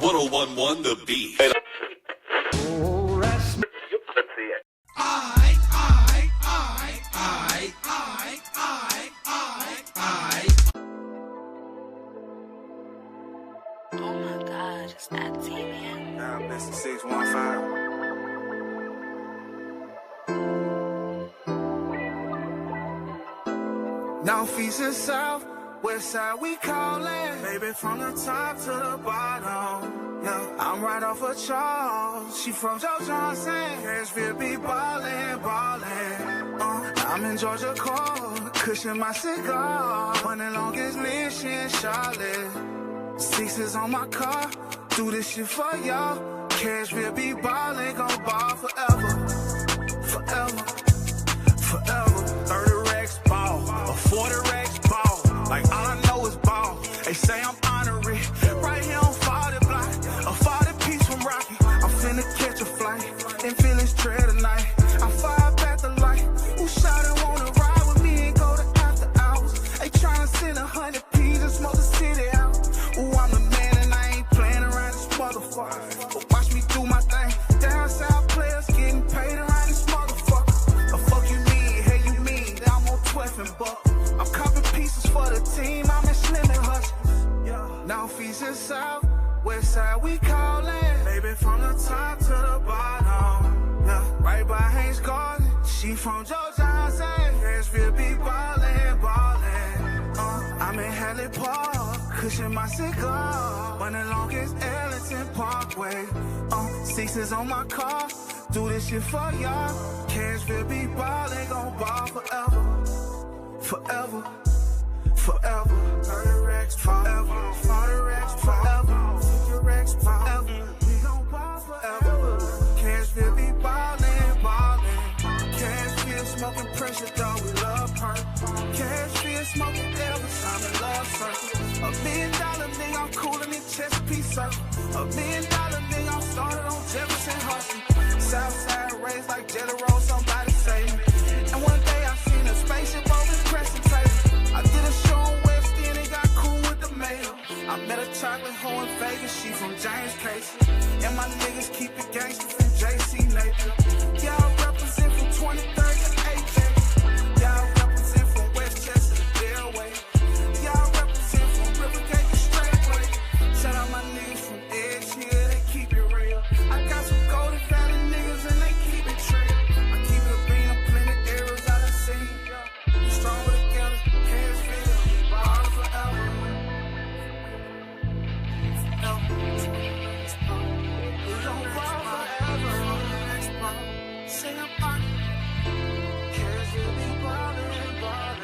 1011 The Beat. Oh my God, it's that TV. Nah, Mr. 615. North, east, and south, west side we callin'. Baby, from the top to the bottom. Yeah, I'm right off of Charles. She from Joe Johnson. Nashville be ballin', ballin'. I'm in Georgia Court, cushion my cigar. Running longest mission, Charlotte. Sixes on my car, do this shit for y'all. Cashville be ballin', gon' ball forever. Forever, forever. 30 racks ball, or 40 racks ball. Like all I know is ball. They say I'm honorary. Right here on 40 block, a 40 piece from Rocky. I'm finna catch a flight, and feelings tread tonight. I fire back the light. Who shot and wanna ride with me and go to after hours? They tryna send 100 P's and smoke the city out. Ooh, I'm the man and I ain't playing around this motherfucker. But watch me do my thing. Down south players getting paid around this motherfucker. The fuck you mean? Hey, you mean that I'm on 12 and buck? I'm copping pieces for the team. I'm in Slim and Hustle. North, east, and south, west side we callin'. Baby, from the top to the bottom. Yeah, right by Haynes Garden. She from Joe Johnson. Nashville be ballin', ballin'. I'm in Hadley Park, cushion my cigar. Running longest Ellington Parkway. Sixes on my car, do this shit for y'all. Cashville be ballin', gon' ball forever. Forever, forever. 30 racks forever. 40 racks forever. 50 racks forever. We gon' ball forever. Cashville be ballin', ballin'. Cashville smoking pressure, though we love purple. Cashville smoking Elvis, I'm in love circle. $1 million nigga, I'm coolin' in Chesapeake Circle. $1 million nigga, I'm started on Jefferson Hustle. Southside raised like Jelly Roll, somebody say me. And one day I seen a spaceship over the crescent table. I did a show on West End and got cool with the mail. I met a chocolate hoe in Vegas, she from James Casey. And my niggas keep it gangster from JC Napier. Y'all represent from 23rd to AJ. Y'all represent from Westchester to Delaware. Y'all represent from Rivergate to Straightway. Shout out my niggas from Edge Hill, they keep it real. I got some Golden Valley niggas and they keep it real. I keep it being a plenty arrows I done seen. We stronger together, can't feel, ball forever. We gon' ball forever. Sing about it. Can't feel me ballin', ballin'.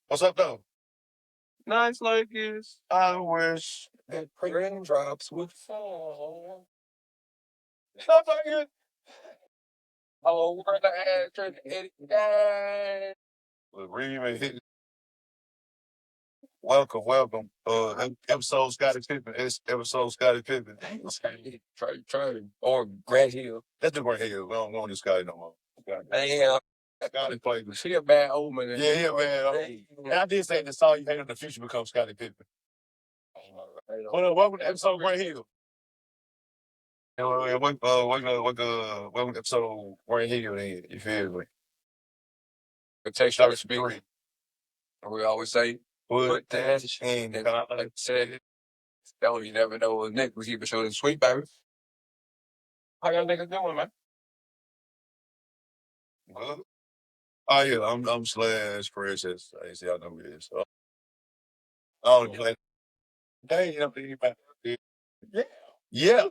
What's up, though? Nice like this. I wish That raindrops would fall. Stop fucking. Oh, where the actress Eddie died. the remake hit. Welcome. Episode Scottie Pippen. It's episode Scottie Pippen. Try. Or Grant Hill. Let's do Grant Hill. We don't do Scottie no more. Damn. Scottie played. She a bad omen. Yeah, man. And I did say the song you hate in the future becomes Scottie Pippen. Welcome to episode Grant Hill. And welcome to episode Grant Hill. Then you feel me? Contextually speaking, we always say, Put that and in. like I said, that you never know what Nick was keeping short and sweet, baby. How y'all niggas doing, man? Good. Oh yeah, I'm Slash Precious. I see y'all know who it is. So, I don't play. Dang, you know anybody? Yeah.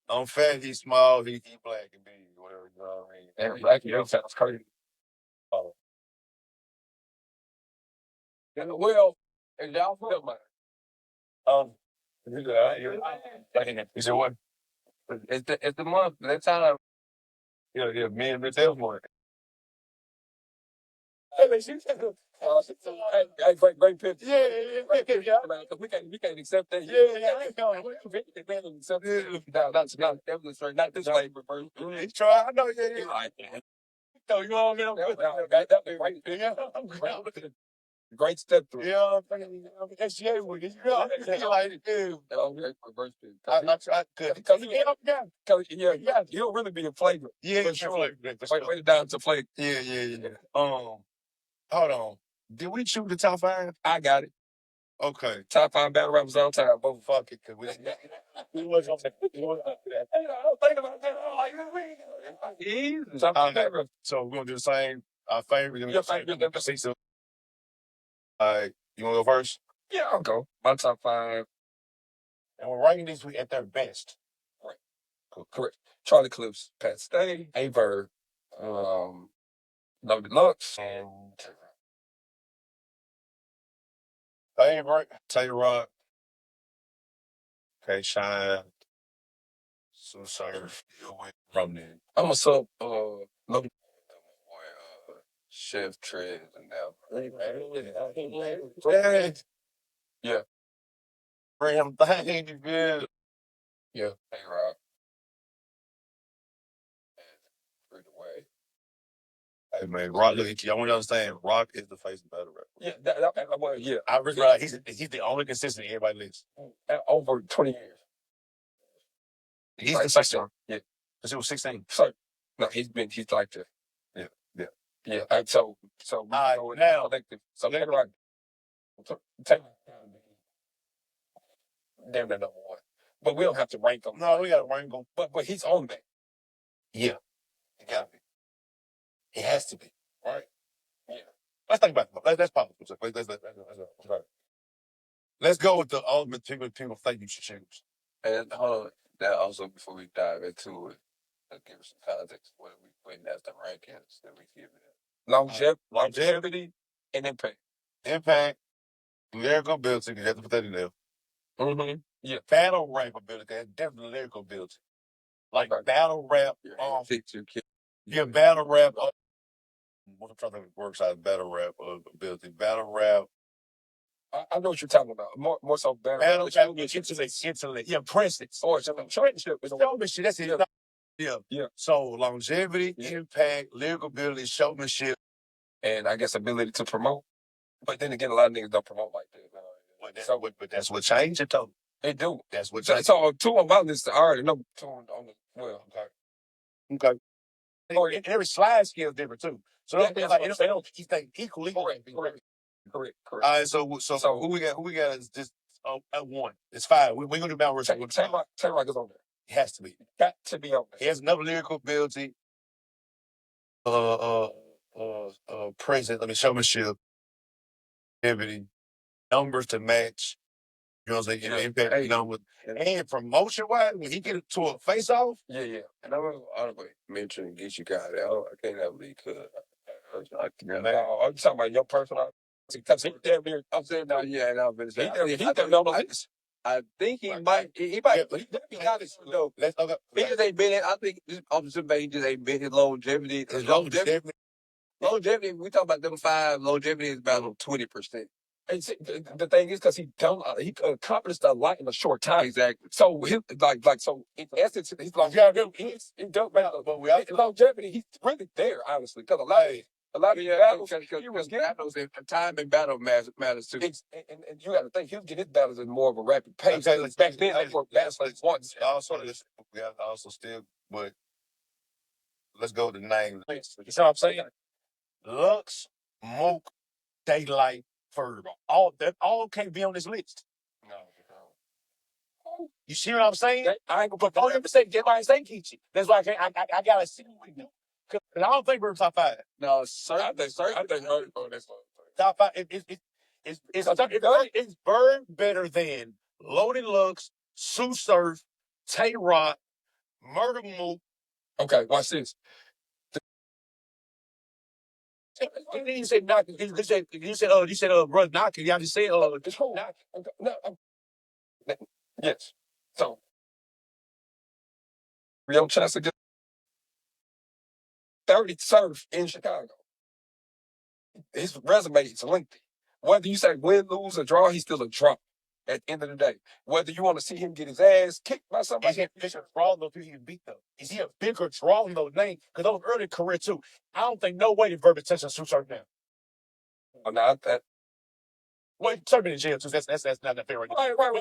I'm fat, he's small, he black and big, whatever, you know what I mean? And black, you sounds crazy. Oh. Yeah, well, and y'all feel man. You said what? It's the month, that time Yeah, me and Miss Elmore. Hey, man, hey, great picture. Yeah. Man, 'cause we can't accept that. I ain't going. We can't accept that. Not demonstrate, not this way, but first. He try. I know. Yeah. All right, man. So you know what I mean? That be right. Yeah. Great step through. Yeah, I'm SGA with it. You know, like, dude. Reverse pitch. I tried to. Yeah, he'll really be a flavor. Yeah, for it's sure. flavor. Way down to flavor. Yeah. Hold on. Did we shoot the top 5? I got it. Okay. Top 5 battle rappers all time. Both. Fuck it, cause we wasn't gonna say that. Hey, I don't think about that. I'm like, easy. Top 5 battle rappers. So we're gonna do the same. Our favorite. Your favorite. So, all right, you wanna go first? Yeah, I'll go. My top 5. And we're ranking these at their best. Right. Cool. Correct. Charlie Clips, Pat Stay, Averb, No Deluxe, and Favorite, Tay-Rock, okay, Shine, Surf, from there. I'm a sub. No, Chef Trez and now. Yeah. Ram thing, good. Yeah. A-Rock. And away. Hey man, Rock. Look, y'all want to understand. Rock is the face of battle rap. Yeah, I realize he's the only consistent everybody lists. Over 20 years. He's like consistent. Yeah. Since he was 16. So no, he's like that. Yeah. So we right, go with now- collective. So A-Rock. Take damn near number 1. But we don't have to rank them. No, we got to rank him. But he's on that. Yeah, it got to be. It has to be, right? Yeah. Let's think about it. Let's pause. Let's go with the ultimate people think you should choose. And hold on, that also before we dive into it, let's give us some context. What are we putting as the rankings that we give it? Longevity and impact. Impact, lyrical ability, you have to put that in there. Mm-hmm. Yeah. Battle rap ability, that's definitely lyrical ability. Like battle rap, battle rap. I'm trying to think of works out of battle rap ability. Battle rap. I know what you're talking about. More so Battle rap, intellect. Yeah, presence. Or showmanship. Showmanship, that's it. Yeah. So longevity, impact, lyrical ability, showmanship. And I guess ability to promote. But then again, a lot of niggas don't promote like that. But that's what changed it, though. They do. That's what changed. So 2 on my list, I already know 2 on the, well, okay. And every slide skill is different, too. So they don't think equally. Correct. All right, so who we got is just at 1. It's 5. We're gonna do battle rap. Tay-Rock is on there. It has to be. Got to be on there. He has enough lyrical ability. Presence. Showmanship. Activity. Numbers to match. You know what I'm saying? Impact numbers. And promotion wise, when he get to a face off. Yeah. And I will mention get you guys out. I can't have leave because I'm talking about your personal. I'm saying now, he I think he might. He might. He honest though. Let's talk. He just ain't been in. I think this officer he just ain't been in longevity. Longevity. We talk about them 5. Longevity is about 20%. And see, the thing is, because he accomplished a lot in a short time. Exactly. So so in essence, he's longevity. He does battle, but longevity. He's really there, honestly, because a lot of battles and time in battle matters too. And you got to think he'll get his battles in more of a rapid pace. Back then, they were battles like once. We have also still, but let's go to names. You see what I'm saying? Lux, Mook, Daylight, Ferb. All can't be on this list. No. You see what I'm saying? I ain't gonna put. Don't ever say Kichi. That's why I gotta see what we do. Cause I don't think we're top 5. No, sir. I think that's top 5. It's Bird better than Loaded Lux, Sue Surf, Tay-Rock, Murder Mook. Okay, watch this. You said knock. You said brother knock. Y'all just said this whole knock. No. Yes. So real chance to get 30 surf in Chicago. His resume is lengthy. Whether you say win, lose, or draw, he's still a draw at the end of the day. Whether you want to see him get his ass kicked by somebody. Is he a bigger draw than he beat though? Is he a bigger draw than those names? Because those early career too. I don't think no way the Verb attention suits her now. Oh, no, that. Well, Surf in jail too. That's not that fair. Right.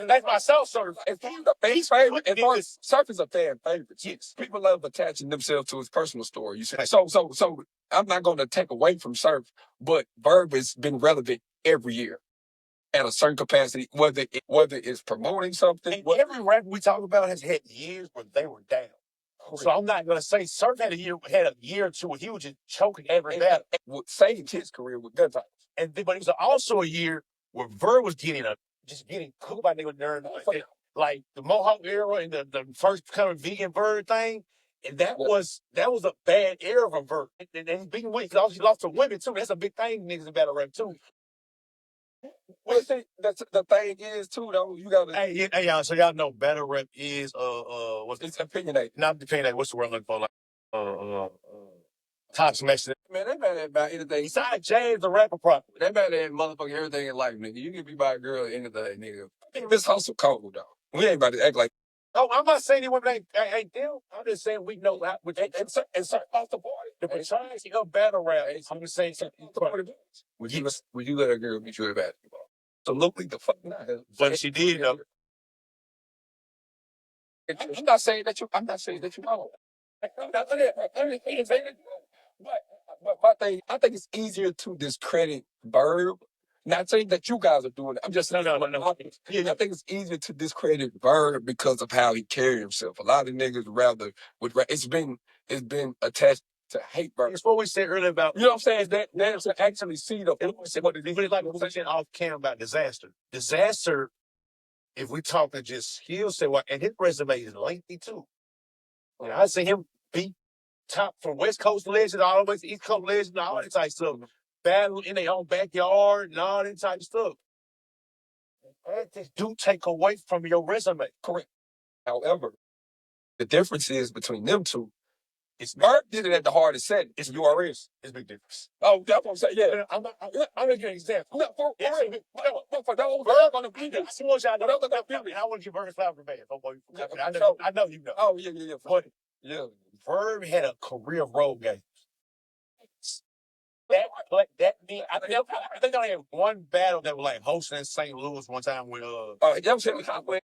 That's myself, Surf. If he's the base favorite, and Surf is a fan favorite. Yes. People love attaching themselves to his personal story. You say so. I'm not going to take away from Surf, but Verb has been relevant every year at a certain capacity, whether it's promoting something. And every rapper we talk about has had years where they were down. So I'm not going to say Surf had a year or two where he was just choking every battle. Saved his career with gun titles. But it was also a year where Verb was getting cooked by nigga during like the Mohawk era and the first kind of vegan Verb thing. And that was a bad era for Verb. And he's beating women. He lost to women too. That's a big thing, niggas in battle rap too. Well, see, the thing is too though. You gotta. Hey, y'all. So y'all know battle rap is it's opinionated. Not opinionated. What's the word I'm looking for? Like toxic message. Man, they mad about anything. Besides James, the rapper property. They mad at motherfucking everything in life, nigga. You can be by a girl anything, nigga. This hustle cold though. We ain't about to act like. Oh, I'm not saying anyone ain't them. I'm just saying we know how. And certain off the board. The majority of battle rap. I'm just saying something. Would you let a girl beat you at basketball? Absolutely the fuck not. But she did though. I'm not saying that you wrong. I'm not saying that. But my thing, I think it's easier to discredit Verb. Not saying that you guys are doing it. I'm just saying, No. Yeah, I think it's easier to discredit Verb because of how he carried himself. A lot of niggas it's been attached to hate Verb. It's what we said earlier about, you know what I'm saying? That to actually see the what it is like what we said off cam about Disaster. Disaster, if we talking just he'll say what, and his resume is lengthy too. And I see him beat top from West Coast legends all the way to East Coast legends and all that type of stuff. Battle in their own backyard and all that type of stuff. That do take away from your resume. Correct. However, the difference is between them two. It's Verb did it at the hardest setting. It's URS. It's a big difference. Oh, that's what I'm saying. Yeah. I'm gonna give you an example. No, for those Verb on the beat. I want y'all to know. I want to give Verb a flower for bad. I know you know. Oh, yeah. But Verb had a career road game. I think they only had one battle that was like hosting in St. Louis one time with that was him and Hollow.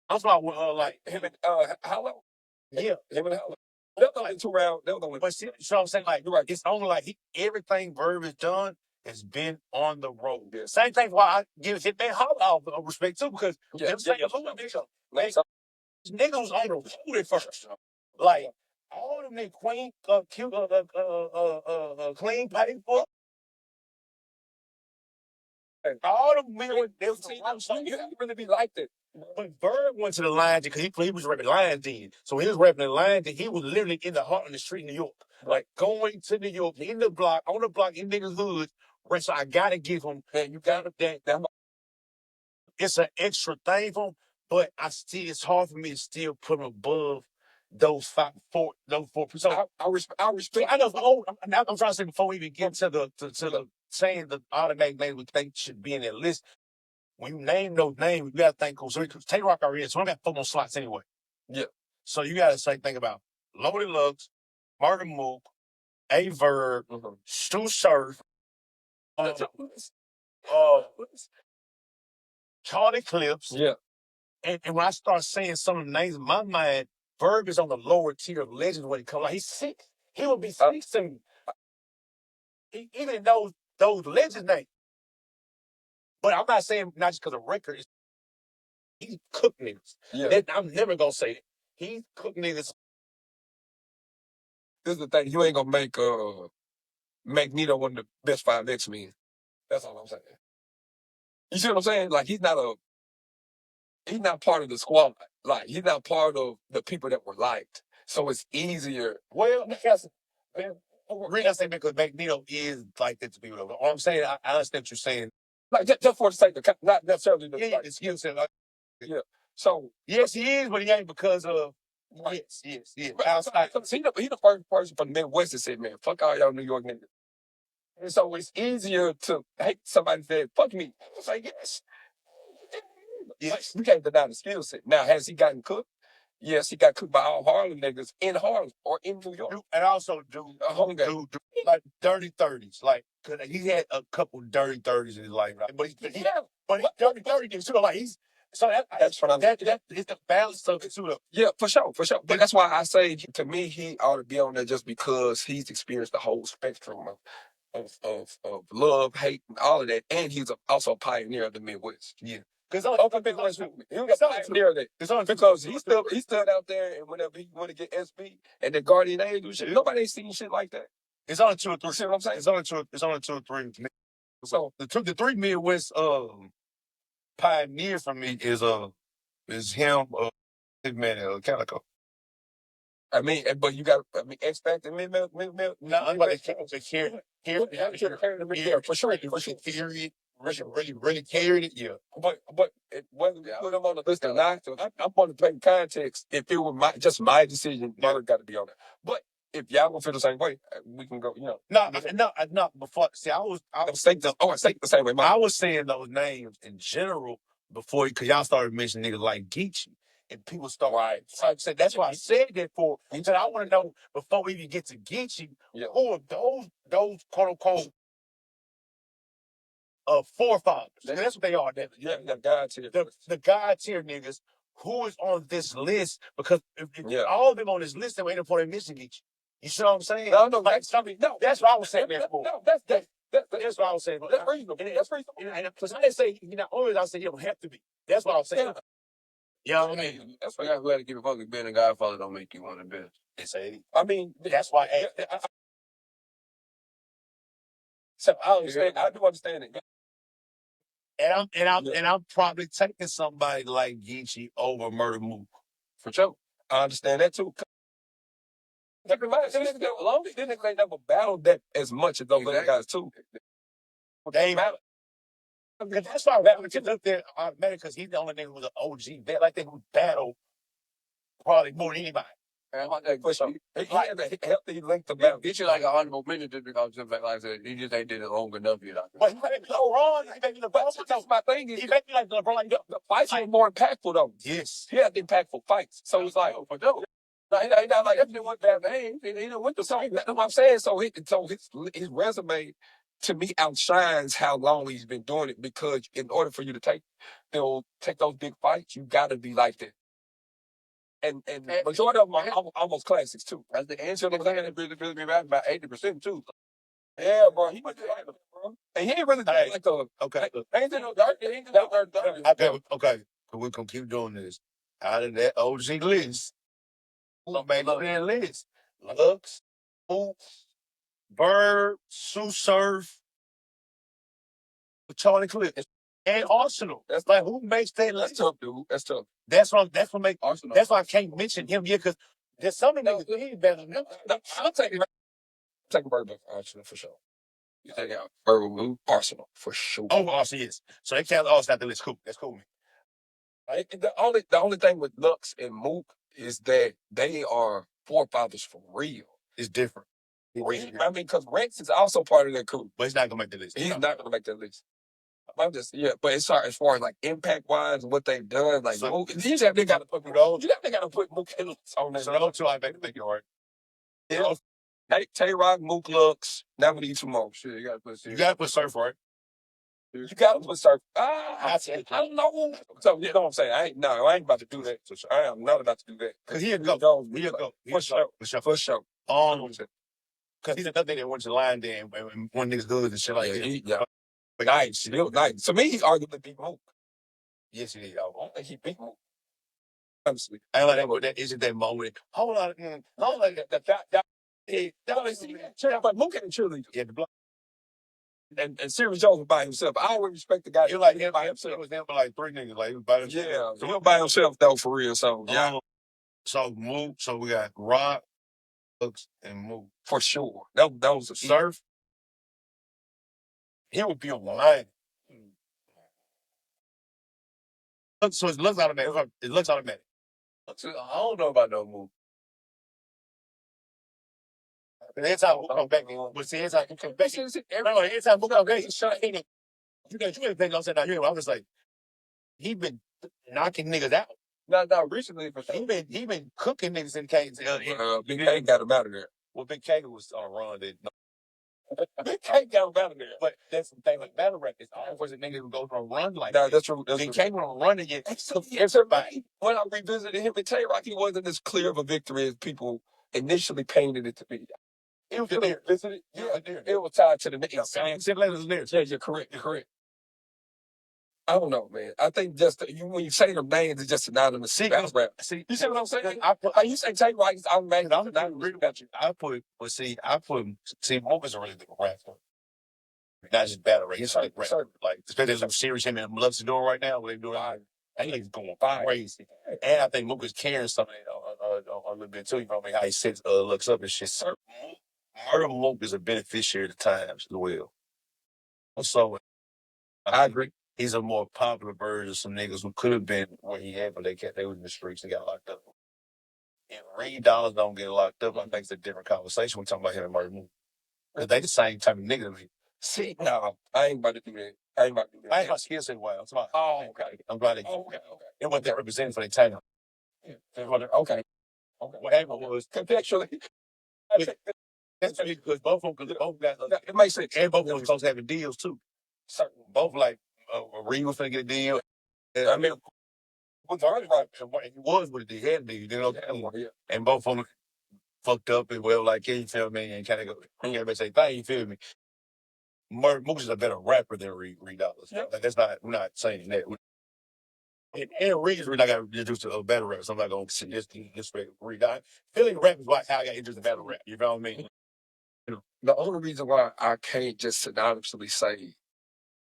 I'm talking about like him and Hollow. Yeah, him and Hollow. That was only 2 rounds. That was only. But see, so I'm saying like it's only like everything Verb has done has been on the road. Yeah. Same thing why I give Hitman Hollow respect too, because niggas was on the road at first. Like all of them they clean paper. All them men they was you have to really be like that. But Verb went to the line because he was repping Lions then. So he was repping the Lions, and he was literally in the heart of the street in New York. Like going to New York, on the block, in niggas' hoods. Right, so I gotta give him that. You gotta that. It's an extra thing for him, but it's hard for me to still put him above those four. So I respect. I know. I'm trying to say before we even get to the saying the automatic names we think should be in that list. When you name those names, you gotta think. So Tay Rock already is. So I got 4 more slots anyway. Yeah. So you gotta think about Loaded Lux, Murder Mook, A Verb, Stu Surf, Charlie Clips. Yeah. And when I start saying some of the names in my mind, Verb is on the lower tier of legends when it comes out. He's sick. He would be 6 to me. Even those legends names. But I'm not saying not just because of records. He's cooked niggas. Yeah. I'm never gonna say it. He's cooked niggas. This is the thing. You ain't gonna make Magneto one of the best 5 X-Men. That's all I'm saying. You see what I'm saying? Like he's not part of the squad. Like he's not part of the people that were liked. So it's easier. Well, because because Magneto is like that to people. All I'm saying, I understand what you're saying. Like just for the sake of not necessarily the it's skill set. Yeah. So yes, he is, but he ain't because of Yes. But outside, he the first person from the Midwest that said, "Man, fuck all y'all New York niggas." And so it's easier to hate somebody that said, "Fuck me." It's like, yes. Like, we can't deny the skill set. Now, has he gotten cooked? Yes, he got cooked by all Harlem niggas in Harlem or in New York. And also do like dirty 30s. Like, cause he had a couple dirty 30s in his life, right? But he's dirty 30s too. Like that's it's the balance of it too. Yeah, for sure. But that's why I say, to me, he ought to be on there just because he's experienced the whole spectrum of love, hate, and all of that, and he's also a pioneer of the Midwest. Yeah. Because he was a pioneer of that. Because he stood out there, and whenever he want to get SB and the Guardian Angel shit, nobody ain't seen shit like that. It's only 2 or 3. You see what I'm saying? It's only two or three. So the 3 Midwest pioneer for me is him, Hitman, and Calico. I mean, but you got, X Factor, mid. No, I'm about to for sure. Really carried it, yeah. But whether we put him on the list or not, I'm on the play context. If it were just my decision, Mother got to be on there. But if y'all gonna feel the same way, we can go. No. Before, see, I was think the same way. I was saying those names in general before, because y'all started mentioning niggas like Geechee. And people start saying, that's why I said that for. He said, I want to know before we even get to Geechee, who are those quote unquote forefathers? That's what they are. Yeah, the God tier. The God tier niggas who is on this list, because if all of them on this list, they were in for a missing Geechee. You see what I'm saying? No, that's what I was saying. That's what I was saying. That's reasonable. That's reasonable. And because I didn't say, always I said you don't have to be. That's what I was saying. Yeah, that's why you got to give a fuck. Being a Godfather don't make you one of the best. I mean, that's why. So I understand. I do understand it. And I'm probably taking somebody like Geechee over Murder Mook. For sure. I understand that too. Keep in mind, they never battled that as much as those other guys too. They ain't battle. That's why I just look there automatic, because he's the only nigga who's an OG vet. Like, they who battle probably more than anybody. He had a healthy length of battle. Get you like an honorable mention just because, like I said, he just ain't did it long enough yet. But he made me so wrong. He made me that's my thing. He made me like LeBron. The fights are more impactful though. Yes. He had impactful fights. So it's like, for sure. He not like everything went bad name. He didn't went to something. That's what I'm saying. So his resume to me outshines how long he's been doing it, because in order for you to take those big fights, you gotta be like that. And majority of them are almost classics too. That's the answer to the really be about 80% too. Yeah, bro. He went to bro. And he ain't really like the ain't no dark. Okay. We're gonna keep doing this. Out of that OG list, make that list. Lux, Mook, Bird, Sue Surf, Charlie Cliff, and Arsenal. That's like, who makes that list? That's tough, dude. That's tough. That's what make Arsenal. That's why I can't mention him here, because there's some niggas he better than them. I'm taking Bird back Arsenal for sure. You take out Bird will move Arsenal for sure. Oh, Arsenal, yes. So they can't Arsenal out the list. Cool. That's cool, man. Right? The only thing with Lux and Mook is that they are forefathers for real. It's different. I mean, because Rex is also part of that crew. But he's not going to make the list. He's not going to make that list. I'm just, but as far as like impact-wise, what they've done, like, so, Mook, you definitely got to put Mook on that. So those two, I think you're right. Yeah. Hey, Tay-Rock, Mook, Lux. Now we need two more. Shit, you got to put Surf, right? You got to put Surf. I don't know. So, you know what I'm saying? I ain't about to do that. So, I am not about to do that. Because he'll go. For sure. Because he's another thing that went to the line there and one nigga's good and shit like that. Yeah. Nice. To me, he arguably beat Mook. Yes, he did. I don't think he beat Mook. Honestly. I ain't like that. Isn't that moment? Hold on. But Mook ain't cheerleader. Yeah, the block. And Serious Jones was by himself. I always respect the guy. He like him by himself. It was him like 3 niggas. Like, he was by himself. Yeah, so he was by himself though, for real. So yeah. So Mook. So we got Rock, Lux, and Mook. For sure. That was a Surf. He would be on the line. So it looks automatic. So, I don't know about no Mook. Every time Mook come back, but see, every time Mook come back, every time Mook come back, you ain't think I'm saying out here. I was like, he been knocking niggas out. Not recently, for sure. He been cooking niggas in Kane's. Big K got him out of there. Well, Big K was on run. Big K got him out of there. But that's the thing with battle rap. It's always a nigga who goes on a run like Nah, that. that's true. Big K went on a run again. Everybody. When I revisited him and Tay-Rock, he wasn't as clear of a victory as people initially painted it to be. It was there. Visited. Yeah, it was tied to the niggas. Simple as there. Yeah, you're correct. I don't know, man. I think just when you say them names, it's just synonymous with battle rap. See, you see what I'm saying? You say Tay-Rock, I'm mad. I'm not agree about you. Mook is a really good rapper. Not just battle rap. It's like rap. Like, especially some series him and Lux doing right now, what they doing. I think he's going crazy. And I think Mook is carrying something a little bit too. You know what I mean? How he sets Lux up and shit. Murder Mook is a beneficiary of the times as well. So, I agree. He's a more popular version of some niggas who could have been where he had, but they was in the streets and got locked up. If Reed Dollars don't get locked up, I think it's a different conversation. We're talking about him and Murder Mook. Because they the same type of nigga to me. See, no, I ain't about to do that. I ain't my skill set well. Okay. I'm glad they and what they represent for their town. Yeah. Okay. What happened was contextually. That's because both of them got it makes sense. And both of them supposed to have deals too. Certain. Both like Reed was finna get a deal. I mean, he was with the head deal, you know. Yeah. And both of them fucked up and well, like, you feel me? And kind of go, everybody say, "Thank you, feel me?" Mook is a better rapper than Reed Dollars. Yeah. Like, that's not. We're not saying that. And Reed is really not got introduced to a battle rap, so I'm not gonna just Reed. Feeling rap is how I got introduced to battle rap. You know what I mean? The only reason why I can't just synonymously say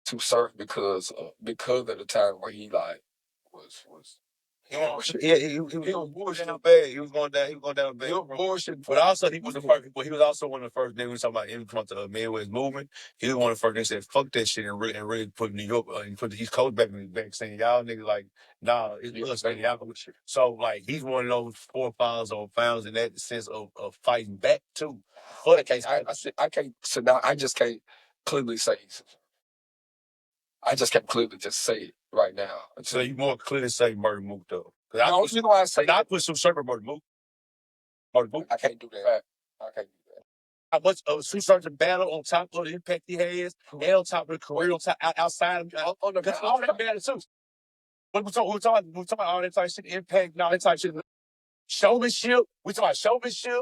to Surf because of the time where he like was he was bullshit bad. He was going down bad. He was bullshit. But also he was the first. But he was also one of the first niggas talking about in front of the Midwest movement. He was one of the first niggas that said fuck that shit and really put New York and put the East Coast back saying y'all niggas like nah it's us nigga y'all. So like he's one of those forefathers or founders in that sense of fighting back too. But I just can't clearly say. I just can't clearly just say it right now. So you more clearly say Murder Mook though. You know why I say I put some serpent Murder Mook. I can't do that. I can't do that. How much of Sue Sergeant battle on top of the impact he has, and on top of the career, on top outside of all that battle too. But we're talking about all that type of shit, impact, and all that type of shit. Showmanship. We talking about showmanship,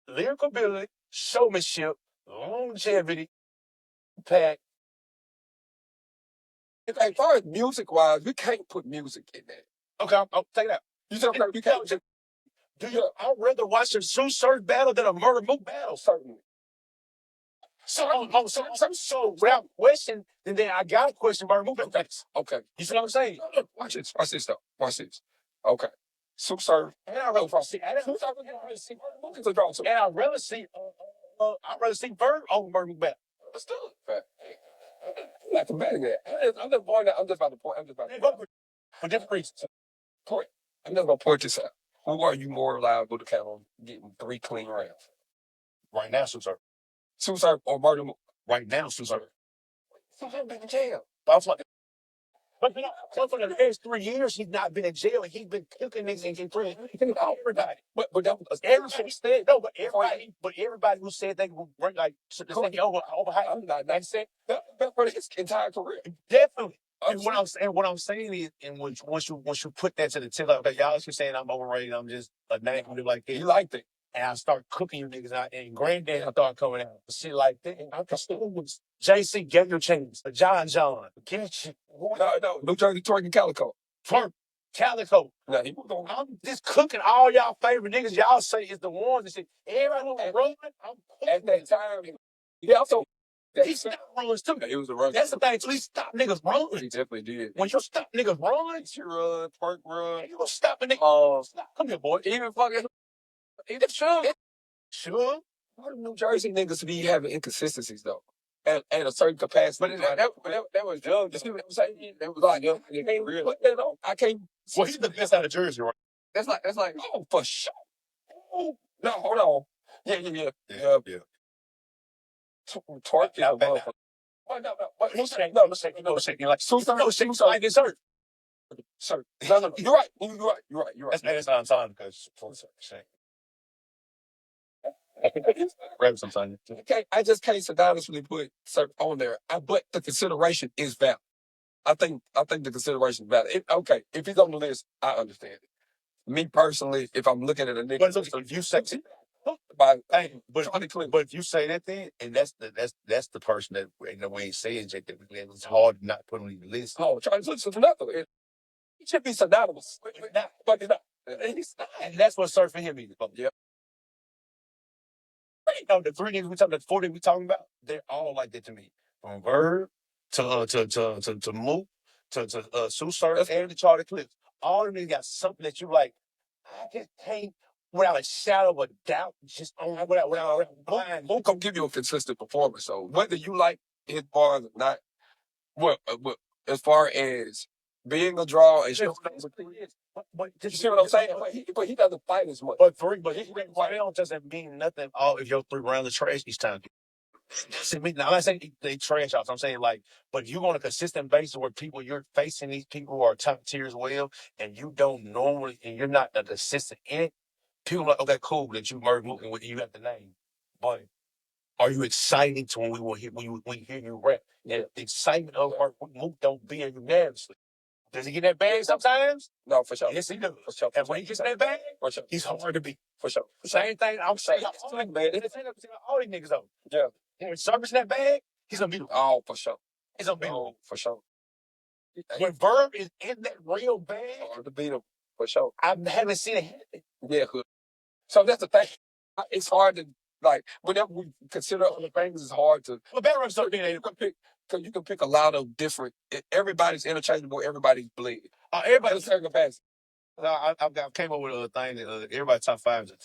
lyrical ability, showmanship, longevity, impact. As far as music-wise, we can't put music in there. Okay, I'll take it out. You said you can't just... I'd rather watch a Sue Surf battle than a Murder Mook battle. Certainly. So without question, then I got a question Murder Mook battle. Okay. You see what I'm saying? Watch this though. Watch this. Okay. Sue Surf. And I'd rather see Murder Mook is a draw. And I'd rather see Bird over Murder Mook battle. Let's do it. I'm not combating that. I'm just about to point. For different reasons. I'm just going to point this out. Who are you more liable to count on getting 3 clean rounds? Right now, Sue Surf. Sue Surf or Murder Mook? Right now, Sue Surf. Sue Surf been in jail. But for the last 3 years, he's not been in jail, and he's been kicking niggas and getting everybody. But everybody said no. But everybody who said they would bring like over I'm not saying that for his entire career. Definitely. And what I'm saying is, and once you put that to the tip, like y'all keep saying I'm overrated, I'm just a name like that. You like that. And I start cooking you niggas out, and Granddad I thought coming out, shit like that. And I was JC, get your chains, John, get you. No, New Jersey Twerking Calico. Calico. No, I'm just cooking all y'all favorite niggas. Y'all say is the ones that say everybody who run. At that time, he also he stopped runs too. It was a run. That's the thing too. He stopped niggas running. He definitely did. When you stop niggas running, you run, twerk run. You gonna stop a nigga? Come here, boy. Even fucking. Sure. Why do New Jersey niggas be having inconsistencies though? At a certain capacity. But that was young. You see what I'm saying? It was like, I can't. Well, he's the best out of Jersey, right? that's like, oh, for sure. Oh, no, hold on. Yeah. Twerk is a motherfucker. Let's say, like, like this, sir. Sir. No. You're right. That's not on time because grab something. Okay, I just can't synonymously put sir on there. But the consideration is valid. I think the consideration is valid. Okay, if he's on the list, I understand it. Me personally, if I'm looking at a nigga, but if you say, but if you say that thing, and that's the person that we ain't saying that it's hard to not put on the list. Oh, trying to listen to nothing. It should be synonymous, but it's not. And that's what surfing him is. Yep. The 3 niggas we talking, the 4 niggas we talking about, they're all like that to me. From Verb to Mook to Sue Surf and the Charlie Clips. All of them got something that you like. I just can't, without a shadow of a doubt, just without blind. Mook gonna give you a consistent performance. So whether you like his bars or not, well, as far as being a draw and shit, but you see what I'm saying? But he doesn't fight as much. But he doesn't mean nothing. If your 3 rounds of trash each time. See, I'm not saying they trash out. I'm saying like, but you on a consistent basis where you're facing these people who are top tier as well, and you don't normally, and you're not the consistent in it. People are like, okay, cool that you murdered Mook and you got the name, but are you excited to when we hear you rap? And the excitement of Mook don't be unanimously. Does he get that bag sometimes? No, for sure. Yes, he does. For sure. And when he gets that bag, for sure, he's hard to beat. For sure. Same thing I'm saying. Man, it's all these niggas though. Yeah. When Service in that bag, he's gonna beat him. Oh, for sure. He's gonna beat him. For sure. When Verb is in that real bag, hard to beat him. For sure. I haven't seen it happen. Yeah. So that's the thing. It's hard to, like, whenever we consider other things, it's hard to. Well, Battle Rap started being able to pick, because you can pick a lot of different. Everybody's interchangeable. Everybody's bleed. Everybody's certain capacity. I came up with a thing that everybody top 5 is a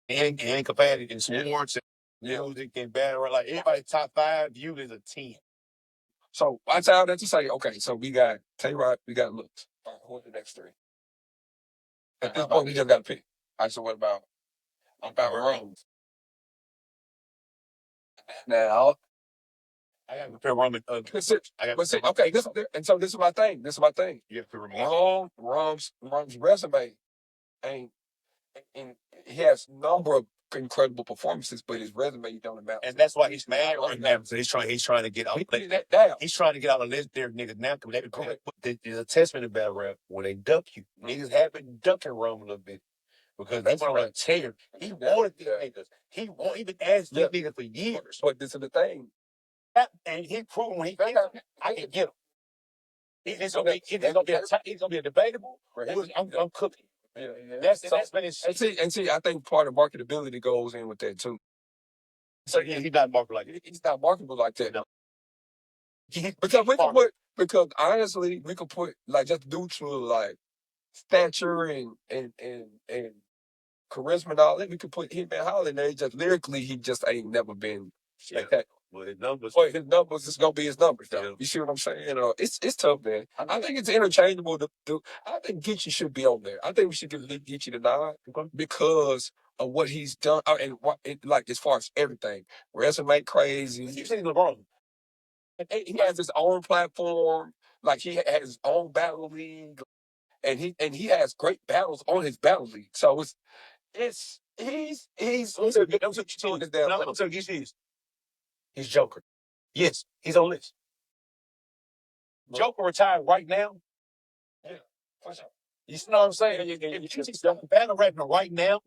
10. And capacity in sports and music and battle rap, like everybody top 5 viewed as a 10. So I tell that to say, okay, so we got Tay-Rock, we got Looks. Who are the next 3? At this point, we just got to pick. All right, so what about Rose? Now, I got to compare Roman. Okay, this is my thing. You have to remember Rum's resume ain't. And he has a number of incredible performances, but his resume don't amount. And that's why he's mad right now. So he's trying to get out. He's trying to get out of legendary niggas now because there's a testament to battle rap when they duck you. Niggas have been ducking Rome a little bit because they want to tear. He wanted these niggas. He even asked these niggas for years. But this is the thing. And he proved when he came out, I can get him. He's gonna be a debatable. I'm cooking. Yeah. That's been his. And see, I think part of marketability goes in with that too. So he's not marketable like that. He's not marketable like that. No. Because honestly, we could put like just due to like stature and charisma and all that, we could put Hitman Holler in there. Just lyrically, he just ain't never been spectacular. Well, his numbers is gonna be his numbers, though. Yeah. You see what I'm saying? It's tough, man. I think it's interchangeable. I think Geechee should be on there. I think we should give Geechee the nod because of what he's done and like as far as everything. Resume crazy. You said LeBron. He has his own platform. Like he has his own battle league, and he has great battles on his battle league. So he's. He's Joker. Yes, he's on list. Joker retired right now. Yeah, for sure. You know what I'm saying? If he's battle rapping right now,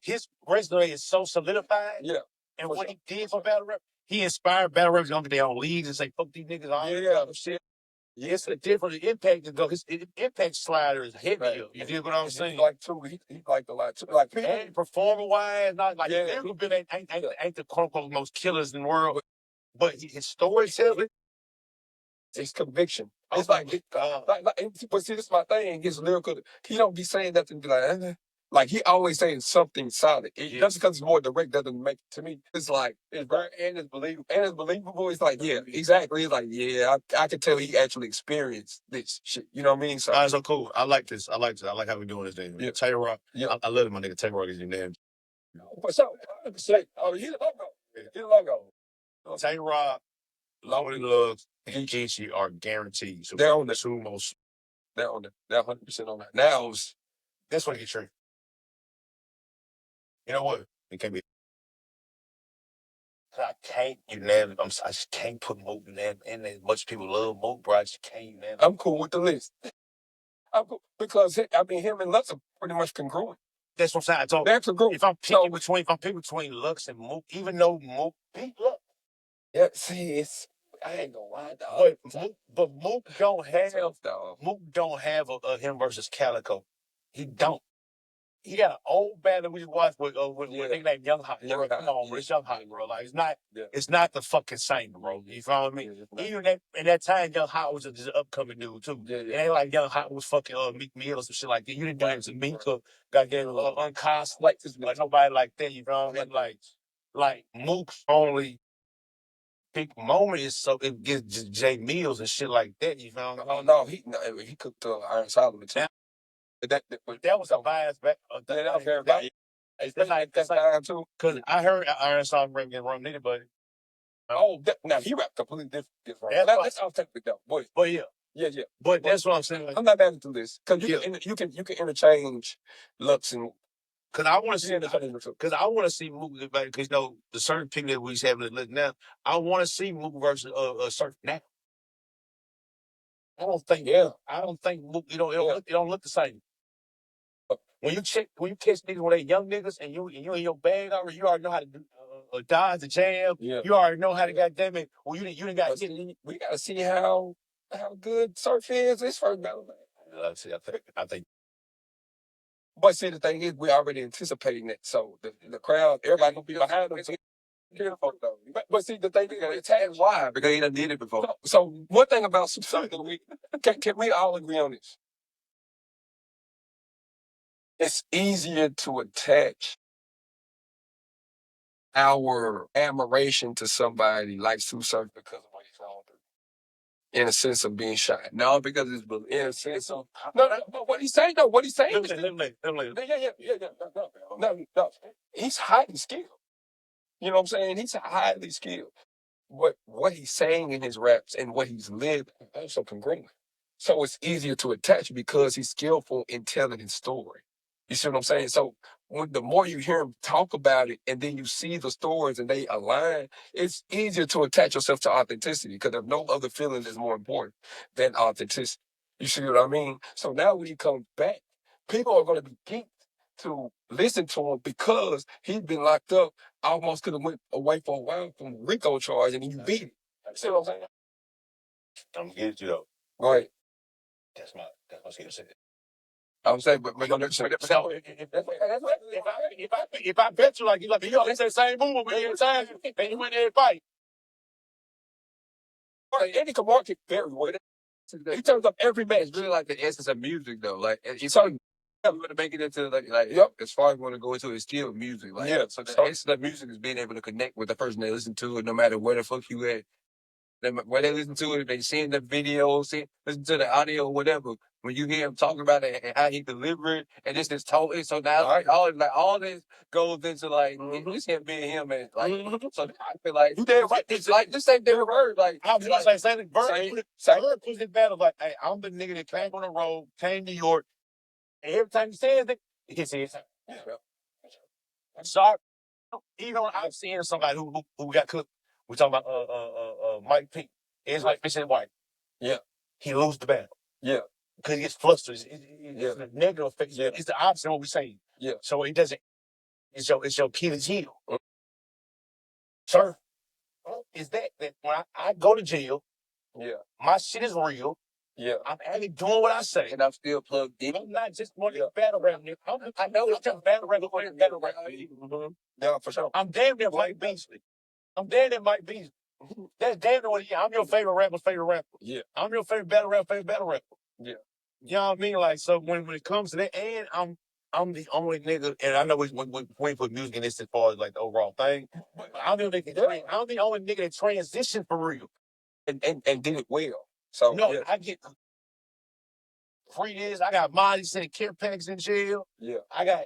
his resume is so solidified. Yeah. And what he did for battle rap, he inspired battle rappers to go to their own leagues and say, fuck these niggas all shit. Yes, the different impact to go. His impact slider is heavy. Right. You dig what I'm saying? Like too, he liked a lot too. Like and performing wise, not like never been ain't the quote unquote most killers in the world, but his storytelling, his conviction. It's but see, this is my thing. His lyrical, he don't be saying nothing. Be like Like he always saying something solid. Just because it's more direct doesn't make to me. It's like it's very and it's believable. It's like yeah, exactly. It's like yeah, I can tell he actually experienced this shit. You know what I mean? So All right, so cool. I like this. I like how we doing this thing. Yeah. Tay Rock. Yeah. I love it, my nigga. Tay Rock is your name. What's up? 100%. Oh, he's a logo. He's a logo. Tay Rock, Lonely Lugs, and Geechee are guaranteed. So They're on the two most. They're on they're 100% on that. Now That's what you true. You know what? It can't be. I can't unanimous. I just can't put Mook in there. And as much people love Mook, bro, I just can't unanimous. I'm cool with the list. I'm cool because him and Lux are pretty much congruent. That's what I'm saying. I told They're congruent. if I'm picking between Lux and Mook, even though Mook beat Lux. Yeah, see, I ain't gonna lie, dog. But Mook don't have a him versus Calico. He don't. He got an old band that we just watched with a nigga named Young Hot. Come on, bro. It's Young Hot, bro. Like it's not the fucking same, bro. You follow me? Even in that time, Young Hot was just an upcoming dude too. It ain't like Young Hot was fucking Meek Mill or some shit like that. You didn't do it to Meek or goddamn Unconscious like nobody like that. You know what I mean? Like Mook's only big moment is so it gets Jay Mills and shit like that. You know? Oh no, he cooked Iron Solomon too. That was a bias back. That was very biased. It's like time too. Cause I heard Iron Solomon get wrong anybody. Now he rapped completely different. That's all technical though, but yeah. But that's what I'm saying. I'm not mad at this because you can interchange Lux and. Cause I want to see Mook because the certain pick that we having to look now. I want to see Mook versus a certain now. I don't think Mook. It don't look the same. When you catch niggas when they young niggas and you in your bag already, you already know how to do dodge the jam. Yeah. You already know how to goddamn it. Well, you didn't got hit. We gotta see how good Surf is this first battle. Let's see. I think. But see, the thing is, we're already anticipating it. So the crowd, everybody gonna be behind them. But see, the thing is, it's why? Because he done did it before. So one thing about something can we all agree on this? It's easier to attach our admiration to somebody like Sue Surf because of what he's going through. In a sense of being shy. No, because it's in a sense of no, but what he's saying though, No. He's highly skilled. You know what I'm saying? He's highly skilled. What he's saying in his raps and what he's lived are also congruent. So it's easier to attach because he's skillful in telling his story. You see what I'm saying? So the more you hear him talk about it and then you see the stories and they align, it's easier to attach yourself to authenticity because there's no other feeling that's more important than authenticity. You see what I mean? So now when he comes back, people are going to be geeked to listen to him because he's been locked up, almost could have went away for a while from RICO charge and he beat it. You see what I'm saying? I'm gonna get you though. Go ahead. That's my skill set. I'm saying, but if I bet you like it's that same move every time, and you win every fight. Eddie can market very well. He turns up every match. It's really like the essence of music, though. Like it's So going to make it into like Yep. as far as we want to go into, it's still music. Like Yeah. so the essence of music is being able to connect with the person they listen to it, no matter where the fuck you at. Where they listen to it, they seeing the video, listen to the audio, whatever. When you hear him talking about it and how he delivered, and this is totally so now all this goes into like it's him being him and like so I feel like You damn right. it's like this ain't different word. Like I was gonna say same. Bird puts his battle like, hey, I'm the nigga that came on the road, came to New York, and every time he says it, he can see it. I'm sorry. Even when I've seen somebody who got cooked. We talking about Mike P. It's like fish and white. Yeah. He loses the battle. Yeah. Because he gets flustered. It's a negative effect. Yeah. It's the opposite of what we're saying. Yeah. So it doesn't. It's your key to jail. Sir, is that when I go to jail, Yeah. my shit is real. Yeah. I'm actually doing what I say. and I'm still plugged in. I'm not just one of these battle rap niggas. I know it's just battle rap. Battle rap. Yeah, for sure. I'm damn near Mike Beasley. I'm damn near Mike Beasley. That's damn near what I'm your favorite rapper's favorite rapper. Yeah. I'm your favorite battle rapper. Yeah. You know what I mean? Like, so when it comes to that, and I'm the only nigga, and I know we put music in this as far as like the overall thing, but I'm the only nigga that transitioned for real. And did it well. So No, yeah. I get 3 years. I got Molly sending care packs in jail. Yeah. I got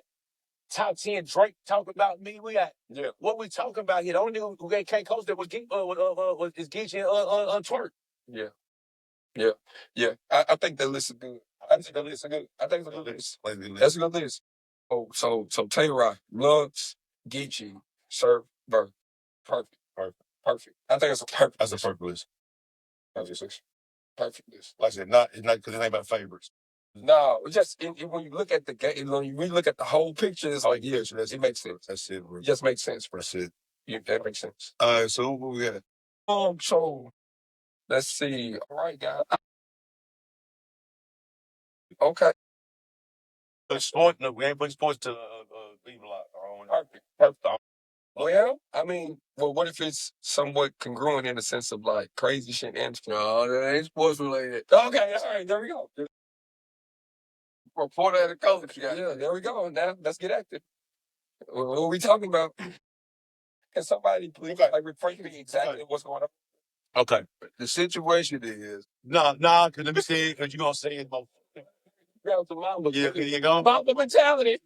top 10 Drake talking about me. We got what we talking about here. The only nigga who can't coach that was Geechee and Twerk. Yeah. I think the list is good. I think the list is good. I think it's a good list. That's a good list. So Tay-Rock, Lux, Geechee, Surf, Bird. Perfect. I think it's a perfect. That's a list. perfect list. Perfect list. Like I said, it's not because it ain't about favorites. No, it's just when you look at the game, when you really look at the whole picture, it's like, yeah, it makes sense. That's it, bro. It just makes sense, bro. That's it. Yeah, that makes sense. All right, so who we got? So let's see. All right, guys. Okay. We ain't putting sports to leave a lot. Perfect. Well, I mean, what if it's somewhat congruent in the sense of like crazy shit and no, that ain't sports related. Okay, all right, there we go. Reporter at the coach. Yeah, there we go. Now let's get active. What are we talking about? Can somebody please rephrase me exactly what's going on? Okay. The situation is Nah, because let me say it, because you're gonna say it about grab the mama. yeah, you go. Mama mentality.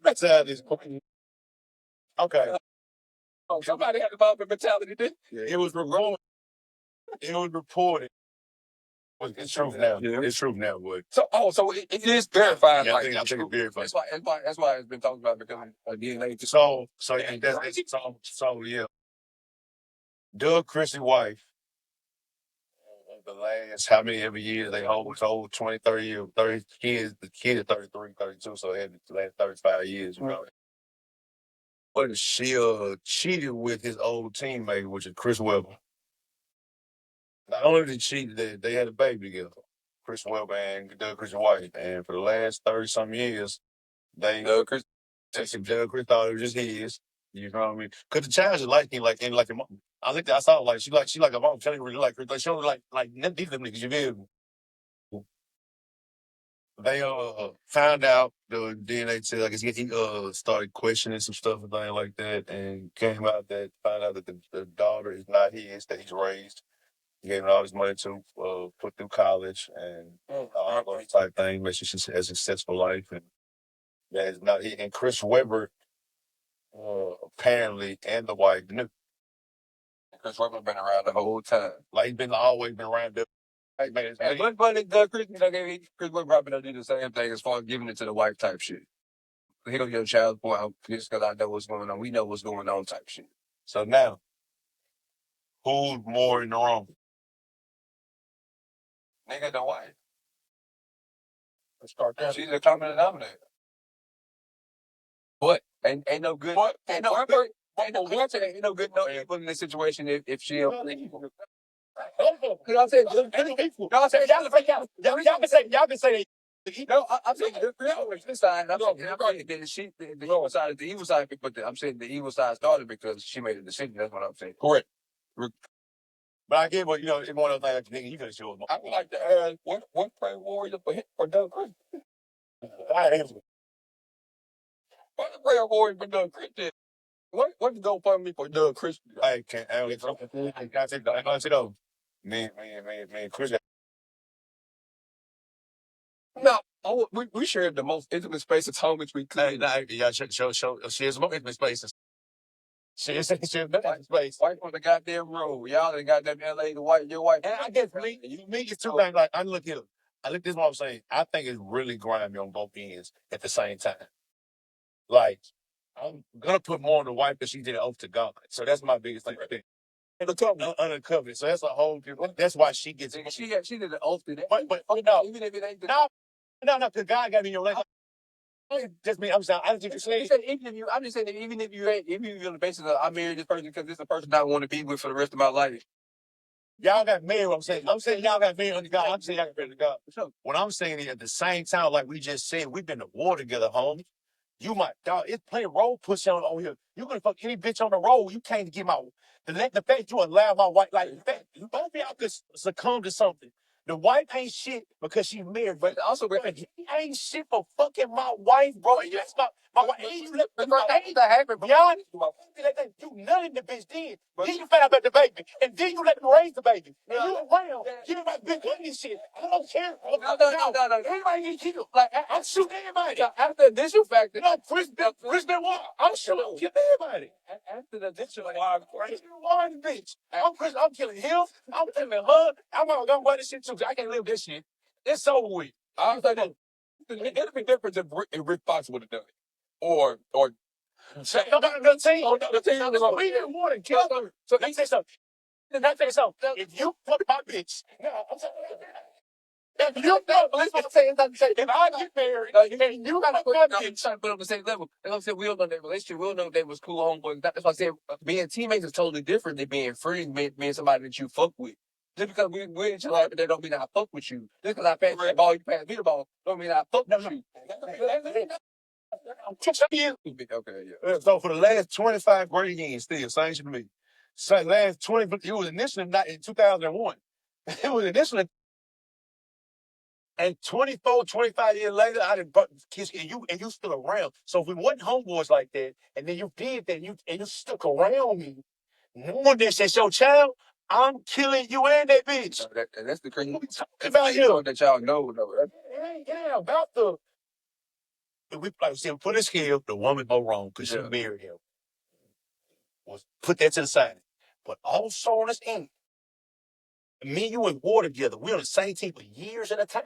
Okay. Somebody had the mama mentality, didn't It was reported. It's true now. Yeah. It's true now, boy. So it is verified. Yeah, like, I think it's verified. That's why it's been talked about because of DNA. So yeah. Doug Chris's wife, the last how many every year they hold 20, 30 years, 30 kids, the kid is 33, 32, so they had the last 35 years, you know. But she cheated with his old teammate, which is Chris Webber. Not only did she cheat, they had a baby together, Chris Webber and Doug Chris's wife. And for the last 30-some years, Doug Chris thought it was just his. You know what I mean? Because the child just like him, like a mom. I saw like she like a mom. She really like her. Like she don't like these them niggas. You feel me? They found out the DNA test. I guess he started questioning some stuff and things like that, and found out that the daughter is not his, that he's raised. He gave him all his money to put through college and all those type things. Make sure she has a successful life, and that is not he. And Chris Webber apparently, and the wife knew. Chris Webber been around the whole time. Like he's always been around there. But Chris Webber probably don't do the same thing as far as giving it to the wife type shit. He don't get a child support out just because I know what's going on. We know what's going on type shit. So now, who's more in the wrong? Nigga, the wife. Let's start there. She's a common denominator. But ain't no good. Ain't no good. Ain't no good. No evil in this situation if she. You know what I'm saying? Y'all can say that. No, I'm saying this side. I'm saying the evil side, but I'm saying the evil side started because she made a decision. That's what I'm saying. Correct. But I get what it's one of those things you could show them. I would like to ask what prayer warrior for Doug Chris? I answer. What the prayer warrior for Doug Chris did? What the GoFundMe for Doug Chris? I can't. I say though. Me, Chris. No, we shared the most intimate space of time which we could. Yeah, show. She has more intimate spaces. She has intimate space. White on the goddamn road. Y'all in goddamn LA, your wife. And I guess me, it's two things. Like I look here. This is what I'm saying. I think it's really grimy on both ends at the same time. Like, I'm gonna put more on the wife because she did an oath to God. So that's my biggest thing right there. Undercover. So that's a whole different. That's why she gets it. She did an oath to that. But no, even if it ain't no, because God got me in your life. Just me. I'm saying. I just saying. I'm just saying that even if you're on the basis of I married this person because this is the person I want to be with for the rest of my life. Y'all got married. What I'm saying. I'm saying y'all got married under God. I'm saying y'all got married under God. Sure. What I'm saying is at the same time, like we just said, we've been to war together, homie. You my dog. It's plenty of road push on here. You gonna fuck any bitch on the road. You can't get my the fact you allow my wife like the fact both of y'all could succumb to something. The wife ain't shit because she's married, but also he ain't shit for fucking my wife, bro. That's my wife. And you let ain't that happen, bro. Y'all let them do nothing the bitch did. Then you found out about the baby, and then you let them raise the baby. And you around, you my big this shit. I don't care. No. Everybody get killed. Like I shoot everybody. After the initial factor, no, Chris been wild. I'm shooting kill everybody. After the initial wild, Chris been wild, bitch. I'm killing him. I'm killing her. I'm gonna go this shit too. I can't live this shit. It's over with. I was like, it'd be different if Rick Fox would have done it, or another team. We didn't want to kill her. So let me say something. If you fuck my bitch, if I get married and you got a fuck my bitch, trying to put on the same level. Like I said, we don't know that relationship. We don't know if they was cool homeboys. That's why I said being teammates is totally different than being friends, being somebody that you fuck with. Just because we're each other, that don't mean I fuck with you. Just because I pass the ball, you pass me the ball, don't mean I fuck with you. Okay, yeah. So for the last 25 great years, still same shit to me. So last 20, it was initially not in 2001. It was initially, and 24, 25 years later, I done brought kids, and you still around. So if we wasn't homeboys like that, and then you did that, and you stuck around me, knowing this as your child, I'm killing you and that bitch. So that's the crazy. What we talking about here? That y'all know, though. It ain't about the. We like see, put his scale, the woman go wrong because she married him. Was put that to the side. But also on this end, me and you in war together. We on the same team for years at a time.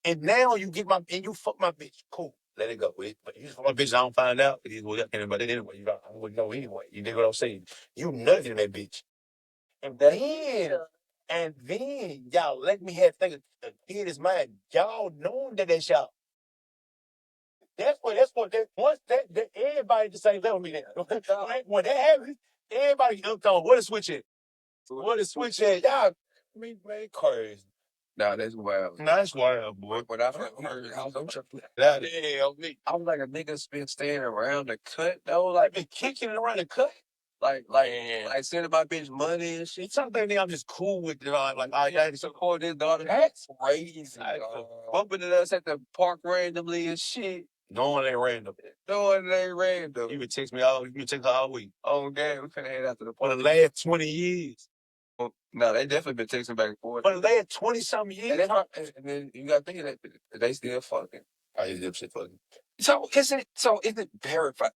And now you get and you fuck my bitch. Cool. Let it go. But you fuck my bitch, I don't find out. It is what anybody anyway. I wouldn't know anyway. You dig what I'm saying? You nutted in that bitch. And then y'all let me have think the kid is mine. Y'all knowing that's y'all. That's what once that everybody just say let me there. When that happens, everybody hooked on what a switch at. What a switch at. Y'all man crazy. Nah, that's wild. Nah, that's wild, boy. When I first heard, I was like a nigga's been staying around the cut though, like been kicking around the cut. Like sending my bitch money and shit. Something I'm just cool with, like I got to support this daughter. That's crazy. Bumping at us at the park randomly and shit. Knowing they random. You would text me all. You would text her all week. Oh, damn, we finna head out to the park. For the last 20 years. No, they definitely been texting back and forth. For the last 20-something years. And then you gotta think of that they still fucking. Oh, yeah, them shit fucking. So is it verified?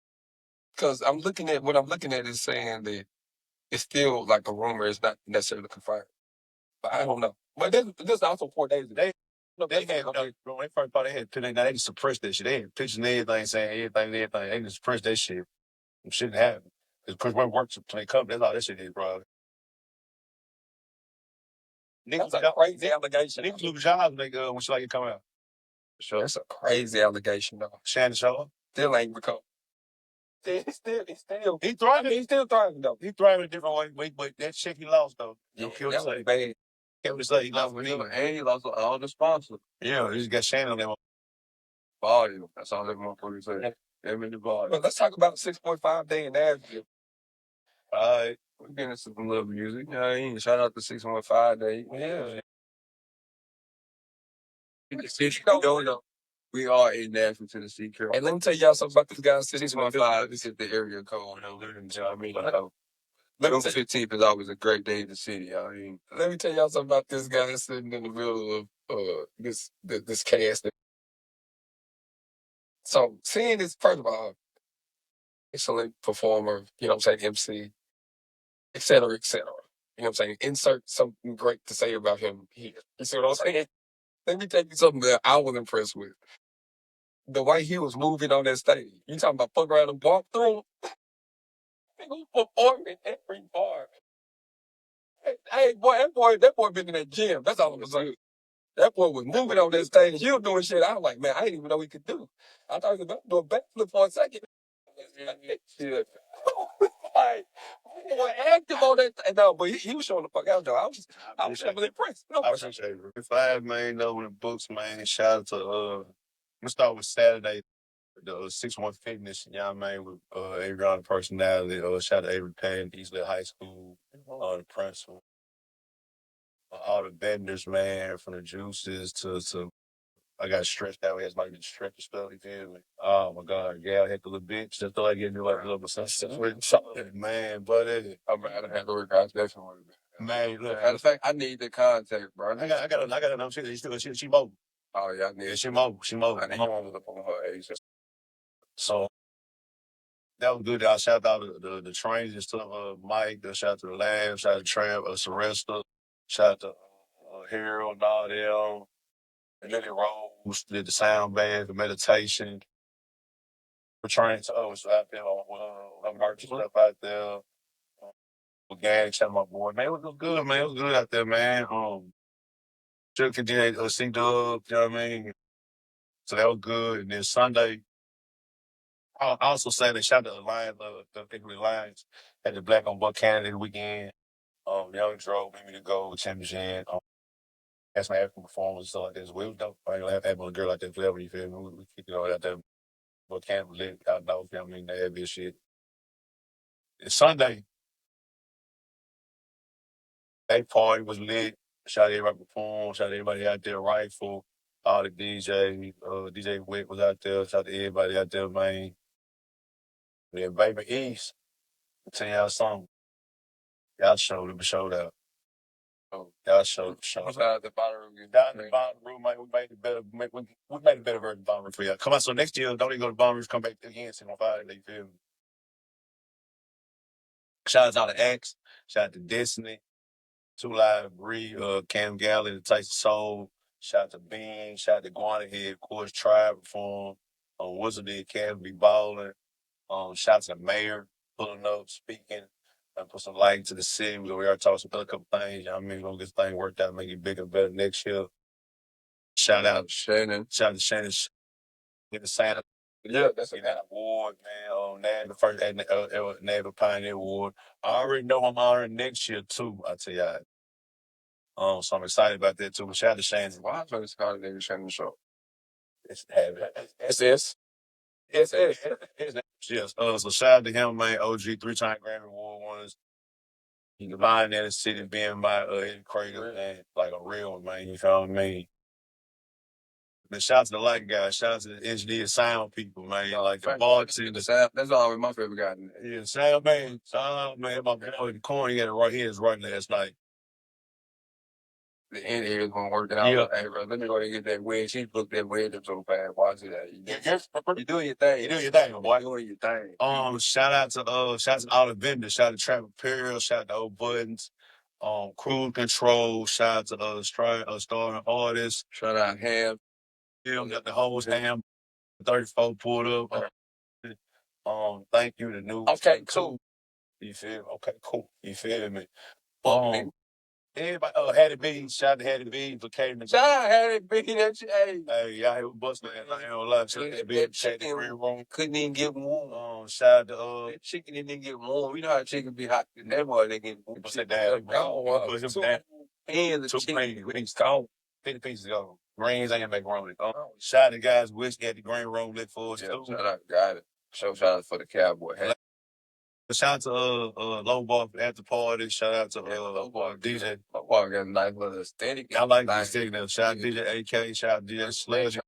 Because what I'm looking at is saying that it's still like a rumor. It's not necessarily confirmed. But I don't know. But this also 4 days ago. They had, when they first thought they had put they just suppressed that shit. They had pictures and everything saying everything. They just suppressed that shit. It shouldn't happen. Because when work to play company, that's all that shit is, bro. Niggas like crazy allegation. Niggas lose jobs when shit like it come out. Sure. That's a crazy allegation, though. Shannon Shaw still ain't recovered. He's thriving. He's still thriving, though. He's thriving a different way, but that shit he lost, though. Yeah, that was bad. He lost me. And he lost all the sponsors. Yeah, he just got Shannon on that one. Volume. That's all that motherfucker said. Him in the volume. Well, let's talk about 6.5 day in Nashville. All right. We're getting some little music. You know what I mean? Shout out to 615 day. Yeah. We are in Nashville, Tennessee. And let me tell y'all something about this guy. 615. This is the area code. You know what I mean? 15th is always a great day in the city. I mean, let me tell y'all something about this guy sitting in the middle of this cast. So seeing this, first of all, excellent performer, you know what I'm saying, MC, et cetera, et cetera. You know what I'm saying? Insert something great to say about him here. You see what I'm saying? Let me tell you something that I was impressed with. The way he was moving on that stage. You talking about fuck around and walk through? He was performing every bar. Hey, boy, that boy been in that gym. That's all I'm saying. That boy was moving on that stage. He was doing shit. I was like, man, I didn't even know he could do. I thought he was about to do a backflip for a second. Like, boy, active on that. No, but he was showing the fuck out, though. I was really impressed. No, I appreciate it. 5 million over the books, man. Shout out to I'm gonna start with Saturday. The 6-1 Fitness, you know what I mean, with every other personality. Shout out to Avery Payne, Eastland High School, the principal. all the vendors, man, from the juices to I got stretched out. It's like the stretch stuff. You feel me? Oh my God, Gal hit the little bitch. Just thought I'd get me like a little something, man. But I'm gonna have to work out definitely. man, look, Matter of fact, I need the contact, bro. I got another shit. She mobile. Oh yeah, I need. Yeah, she mobile. She mobile. I need to look on her age. So that was good. I shout out the trainers and stuff. Mike, shout out to the lab, shout out to Trav, Sylvester, shout out to Hero and all them. Lily Rose did the sound band, the meditation. We're trying to out there on merch stuff out there. Organic, shout out my boy. Man, it was good, man. It was good out there, man. Shook and did C Dub, you know what I mean? So that was good. And then Sunday, I also say they shot the Alliance, the Pickle Alliance at the Black on Buck Canada weekend. Young drove me to go, championship. That's my African performance, so like this. We was dope. I ain't gonna have to have a girl like that forever, you feel me? We kick it all out there. Buck Canada lit out there, you know what I mean? That heavy shit. It's Sunday. That party was lit. Shout out everybody performed. Shout out everybody out there, Rifle, all the DJs. DJ Wick was out there. Shout out to everybody out there, man. Then Baby East, I'll tell y'all something. Y'all showed up, showed out. Oh, y'all showed up, showed shout out. out the bottom room. Down in the bottom room, man, we made it better. We made a better version of the bottom room for y'all. Come on, so next year, don't even go to the bottom room, come back again, sit on fire, you feel me? Shout out to X, shout out to Destiny, Two Live Bree, Cam Galley, the Tyson Soul, shout out to Bean, shout out to Guana Head, of course, Tribe performed, Wizard Academy balling, shout out to the mayor, pulling up, speaking, and put some light into the city. We already talked some other couple things, you know what I mean? We're gonna get this thing worked out, make it bigger and better next year. Shout out Shannon. Shout out to Shannon. Get the Santa. Yeah, that's an award, man. The first Navy Pioneer Award. I already know I'm honoring next year too. I tell you, so I'm excited about that too. But shout out to Shannon. Why is it called David Shannon Show? It's SS. SS. Yes. So shout out to him, man. OG, 3-time Grammy Award winners. He divine in the city, being my creator, man, like a real one, man. You feel what I mean? Man, shout out to the light guys, shout out to the engineer sound people, man. Like the bartender, the sound. That's always my favorite guy. Yeah, sound man. Man, my boy in the corner, he had it right here, is right last night. The end is gonna work it out. Yeah. Hey, bro, let me go and get that wedge. She booked that wedge up so fast. Watch it. You doing your thing. You doing your thing, boy. You doing your thing. Shout out to all the vendors. Shout out to Trap Imperial. Shout out to Old Buttons. Cruise Control. Shout out to starting artists. Shout out Ham. Got the whole Ham. 34 pulled up. Thank you to new. Okay, cool. You feel me? Okay, cool. You feel me? Me. Everybody, Hattie B, shout out to Hattie B for catering. Shout out Hattie B, that shit. Hey, y'all here with busting that. I ain't gonna lie. Shout out to That chicken room. couldn't even get warm. Shout out to that chicken didn't even get warm. You know how chicken be hot. That boy they get warm. Sit down. Put him down. And the chicken. We need to call 50 pieces ago. Greens ain't make room. Shout out to guys whiskey at the green room lit for us. Yeah, shout out, got it. Shout out for the cowboy hat. Shout out to Low Bar at the party. Shout out to DJ. Low Bar got a nice little aesthetic. I like the aesthetic now. Shout out to DJ AK. Shout out to DJ Sledge.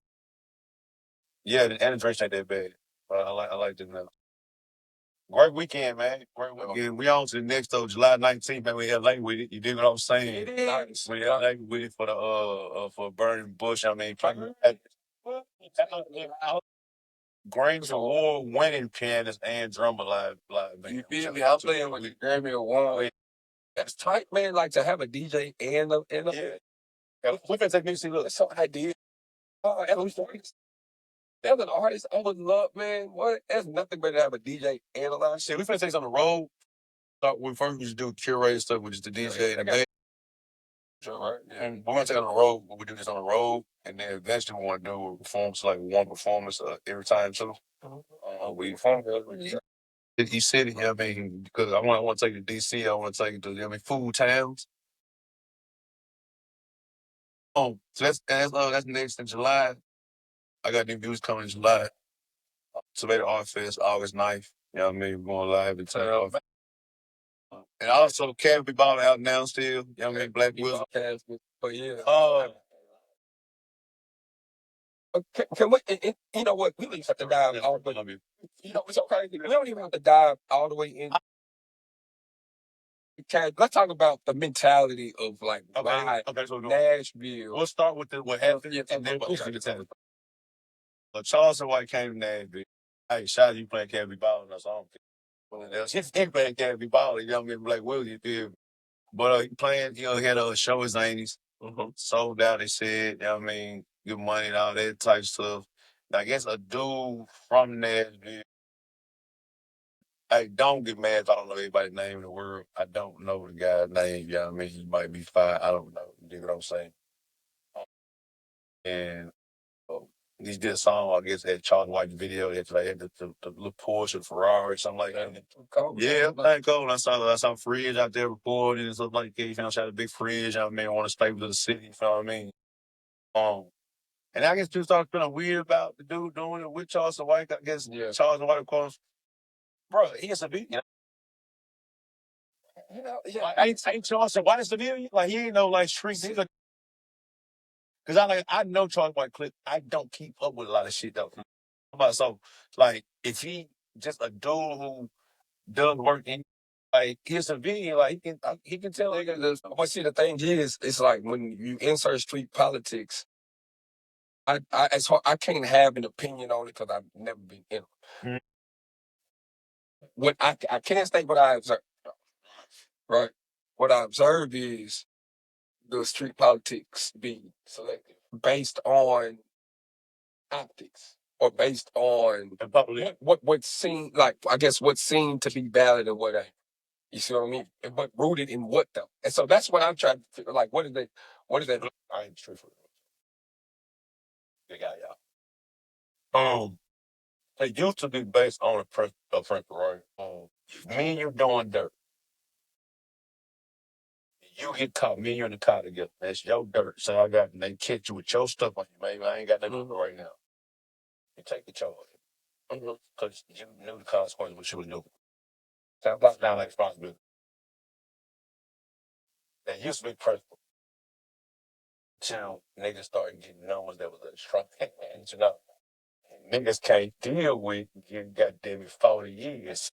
Yeah, and the drinks ain't that bad. But I like them now. Great weekend, man. Great weekend. We on to the next though, July 19th, man. We in LA with it. You dig what I'm saying? It is. We in LA with it for the for Burning Bush. I mean, Grammy Award winning pianist and drummer live man. You feel me? I'm playing with the Grammy Award. That's tight, man. Like to have a DJ and a yeah. We can take music. Look, that's so ideal. As an artist, I would love, man. What? There's nothing better to have a DJ and a live shit. We finna take this on the road. Thought we first we should do curated stuff, which is the DJ and the band. Right. Yeah. And we're gonna take it on the road. We do this on the road, and then eventually we want to do a performance, like one performance every time too. We perform each city. You know what I mean? Because I want to take it to DC. I want to take it to food towns. So that's next in July. I got new views coming in July. Tomato Art Fest, August 9th. You know what I mean? We're going live in town. And also, Cabby Ball out now still. Young man, Black Wizard. But yeah. Can we, you know what? We don't even have to dive all the way. You know, it's okay. We don't even have to dive all the way in. Okay, let's talk about the mentality of like why Nashville. We'll start with what happened, and then we'll get to it. Charles and White came to Nashville. Hey, shout out you playing Cabby Ball, that's all. He's playing Cabby Ball, young man, Black Wizard, you feel me? But he playing, he had a show his 80s. Sold out, they said, you know what I mean, good money and all that type stuff. Now, I guess a dude from Nashville. Hey, don't get mad if I don't know everybody's name in the world. I don't know the guy's name, you know what I mean? He might be fine. I don't know. You know what I'm saying? And he did a song, I guess, at Charles White video. It's like the little Porsche, Ferrari, something like that. Yeah, thank God. I saw Fridge out there recording and stuff like that. You know, shout out to Big Fridge. I mean, I want to stay with the city. You know what I mean? And I guess people started feeling weird about the dude doing it with Charles White. I guess Charles White, of course, bro, he is a civilian. Ain't Charles White a civilian? Like, he ain't no like street nigga. Because I know Charles White clip. I don't keep up with a lot of shit though. So, like, if he just a dude who does work in, like, he's a civilian, like, he can tell niggas this. But see, the thing is, it's like when you insert street politics, it's hard, I can't have an opinion on it because I've never been in it. What I can't state what I observe, right? What I observe is the street politics being selected based on optics or based on what seemed like, I guess, what seemed to be valid and what ain't. You see what I mean? But rooted in what though? And so that's what I'm trying to figure. Like, what is that? I ain't truthful. Big guy, y'all. It used to be based on a principle, right? Me and you doing dirt. You get caught, me and you in the car together. That's your dirt. So they catch you with your stuff on you, baby. I ain't got nothing to do right now. You take the charge. Because you knew the consequence of what you was doing. Sounds like now like responsibility. That used to be principle. Till niggas started getting numbers that was a strong and you know. Niggas can't deal with getting goddamn 40 years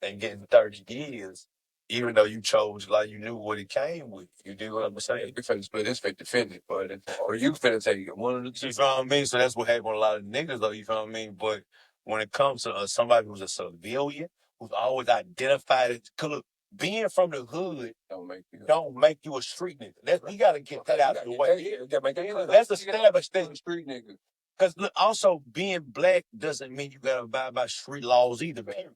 and getting 30 years, even though you chose, like, you knew what it came with. You do what I'm saying? You finna split this 50-50, but or you finna take it one of the two. You know what I mean? So that's what happened with a lot of niggas, though, you know what I mean? But when it comes to somebody who's a civilian, who's always identified as, cause look, being from the hood don't make you a street nigga. We gotta get that out of the way. That's established thing. Street nigga. Because look, also being black doesn't mean you gotta abide by street laws either, man.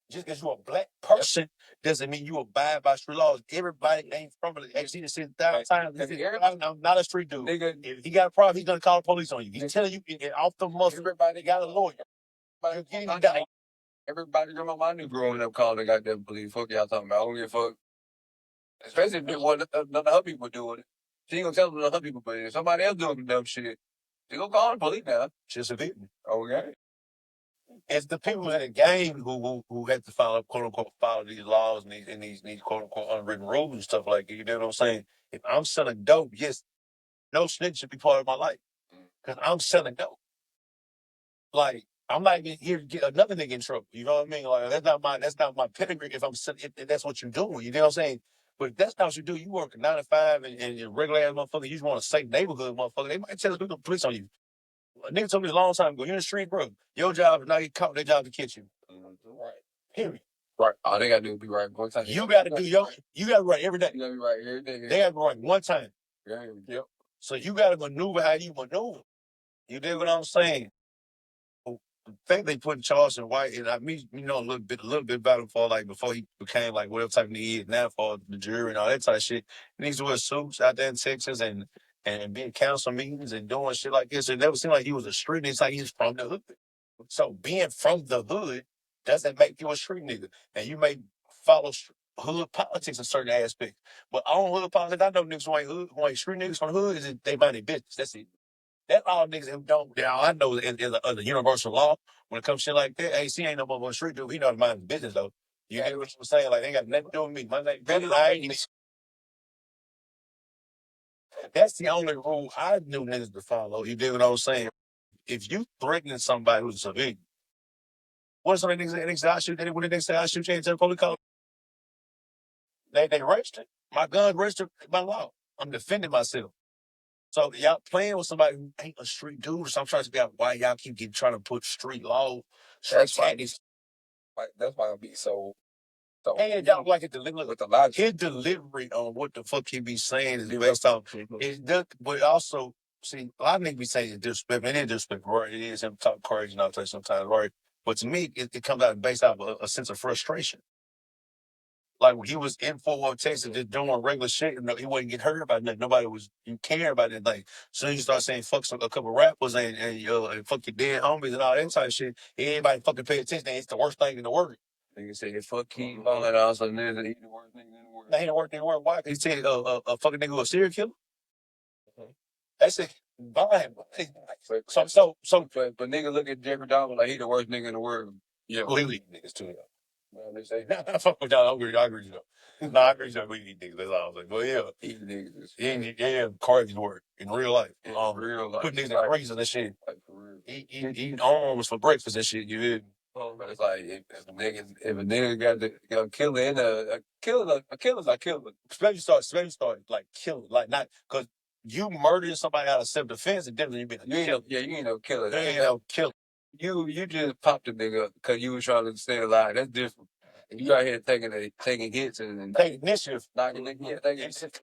Just because you're a black person doesn't mean you abide by street laws. Everybody ain't from it. I've seen it 1,000 times. I'm not a street dude. Nigga, if he got a problem, he's gonna call the police on you. He's telling you off the muscle. Everybody got a lawyer. Everybody remember I knew growing up calling the goddamn police. Fuck y'all talking about. I don't give a fuck. Especially if none of her people doing it. She ain't gonna tell none of her people, but if somebody else doing the dumb shit, they gonna call the police now. Just a victim. Okay. It's the people in the game who have to follow, quote unquote, follow these laws and these quote unquote unwritten rules and stuff like that. You know what I'm saying? If I'm selling dope, yes, no snitch should be part of my life. Because I'm selling dope. Like, I'm not even here to get another nigga in trouble. You know what I mean? Like, that's not my pedigree if that's what you're doing. You know what I'm saying? But if that's not what you do, you work a 9 to 5 and you're a regular ass motherfucker, you just want a safe neighborhood motherfucker, they might tell the police on you. A nigga told me a long time ago, you're in the street, bro. Your job is not get caught, their job to catch you. Right. Period. Right. All they gotta do is be right one time. You gotta be right every day. You gotta be right every day. They gotta be right one time. Yeah, yep. So you gotta maneuver how you maneuver. You dig what I'm saying? I think they put Charleston White, and I mean, you know, a little bit about him before he became like whatever type of nigga he is now for the jury and all that type of shit. And he's wearing suits out there in Texas and being council meetings and doing shit like this. It never seemed like he was a street nigga. It's like he's from the hood. So being from the hood doesn't make you a street nigga. And you may follow hood politics in certain aspects. But on hood politics, I know niggas who ain't street niggas from the hood is they mind their business. That's it. That's all niggas who don't. All I know is the universal law when it comes to shit like that. AC ain't no motherfucking street dude. He know how to mind his business though. You hear what I'm saying? Like, they ain't got nothing to do with me. My name Billy, I ain't. That's the only rule I knew niggas to follow. You dig what I'm saying? If you threatening somebody who's a civilian, what's some of the niggas they say I shoot? What did they say I shoot you into the police call? They registered. My gun registered by law. I'm defending myself. So y'all playing with somebody who ain't a street dude. So I'm trying to figure out why y'all keep trying to put street law, street tactics. That's why I be so. And y'all like it delivery with the logic. His delivery on what the fuck he be saying is based off. But also, see, a lot of niggas be saying it's disrespect. It is disrespect, right? It is him talk crazy and all that sometimes, right? But to me, it comes out based off a sense of frustration. Like when he was in Fort Worth, Texas, just doing regular shit, and he wasn't getting hurt about nothing. Nobody was caring about it. Like, soon as you start saying fuck a couple rappers and fuck your dead homies and all that type of shit, everybody fucking pay attention. It's the worst thing in the world. Nigga say fuck King all that also niggas he the worst nigga in the world. Now he the worst nigga in the world. Why? Because he said a fucking nigga was a serial killer. That's it. But nigga look at Jeffrey Dahmer like he the worst nigga in the world. Yeah, we eat niggas too. Well, they say, nah, fuck with y'all. I agree with you. Nah, I agree with you. We eat niggas. That's all I'm saying. But yeah, eat niggas. Yeah, crazy work in real life. Real life. Put niggas in prison and shit. Like, for real. Eating arms for breakfast and shit. You did. It's like if a nigga got a killer in a killer's a killer. Especially start like killing, like not because you murdering somebody out of self-defense and definitely you ain't no killer. You ain't no killer. You just popped a nigga because you was trying to stay alive. That's different. You out here taking hits and taking initiative. Knocking niggas.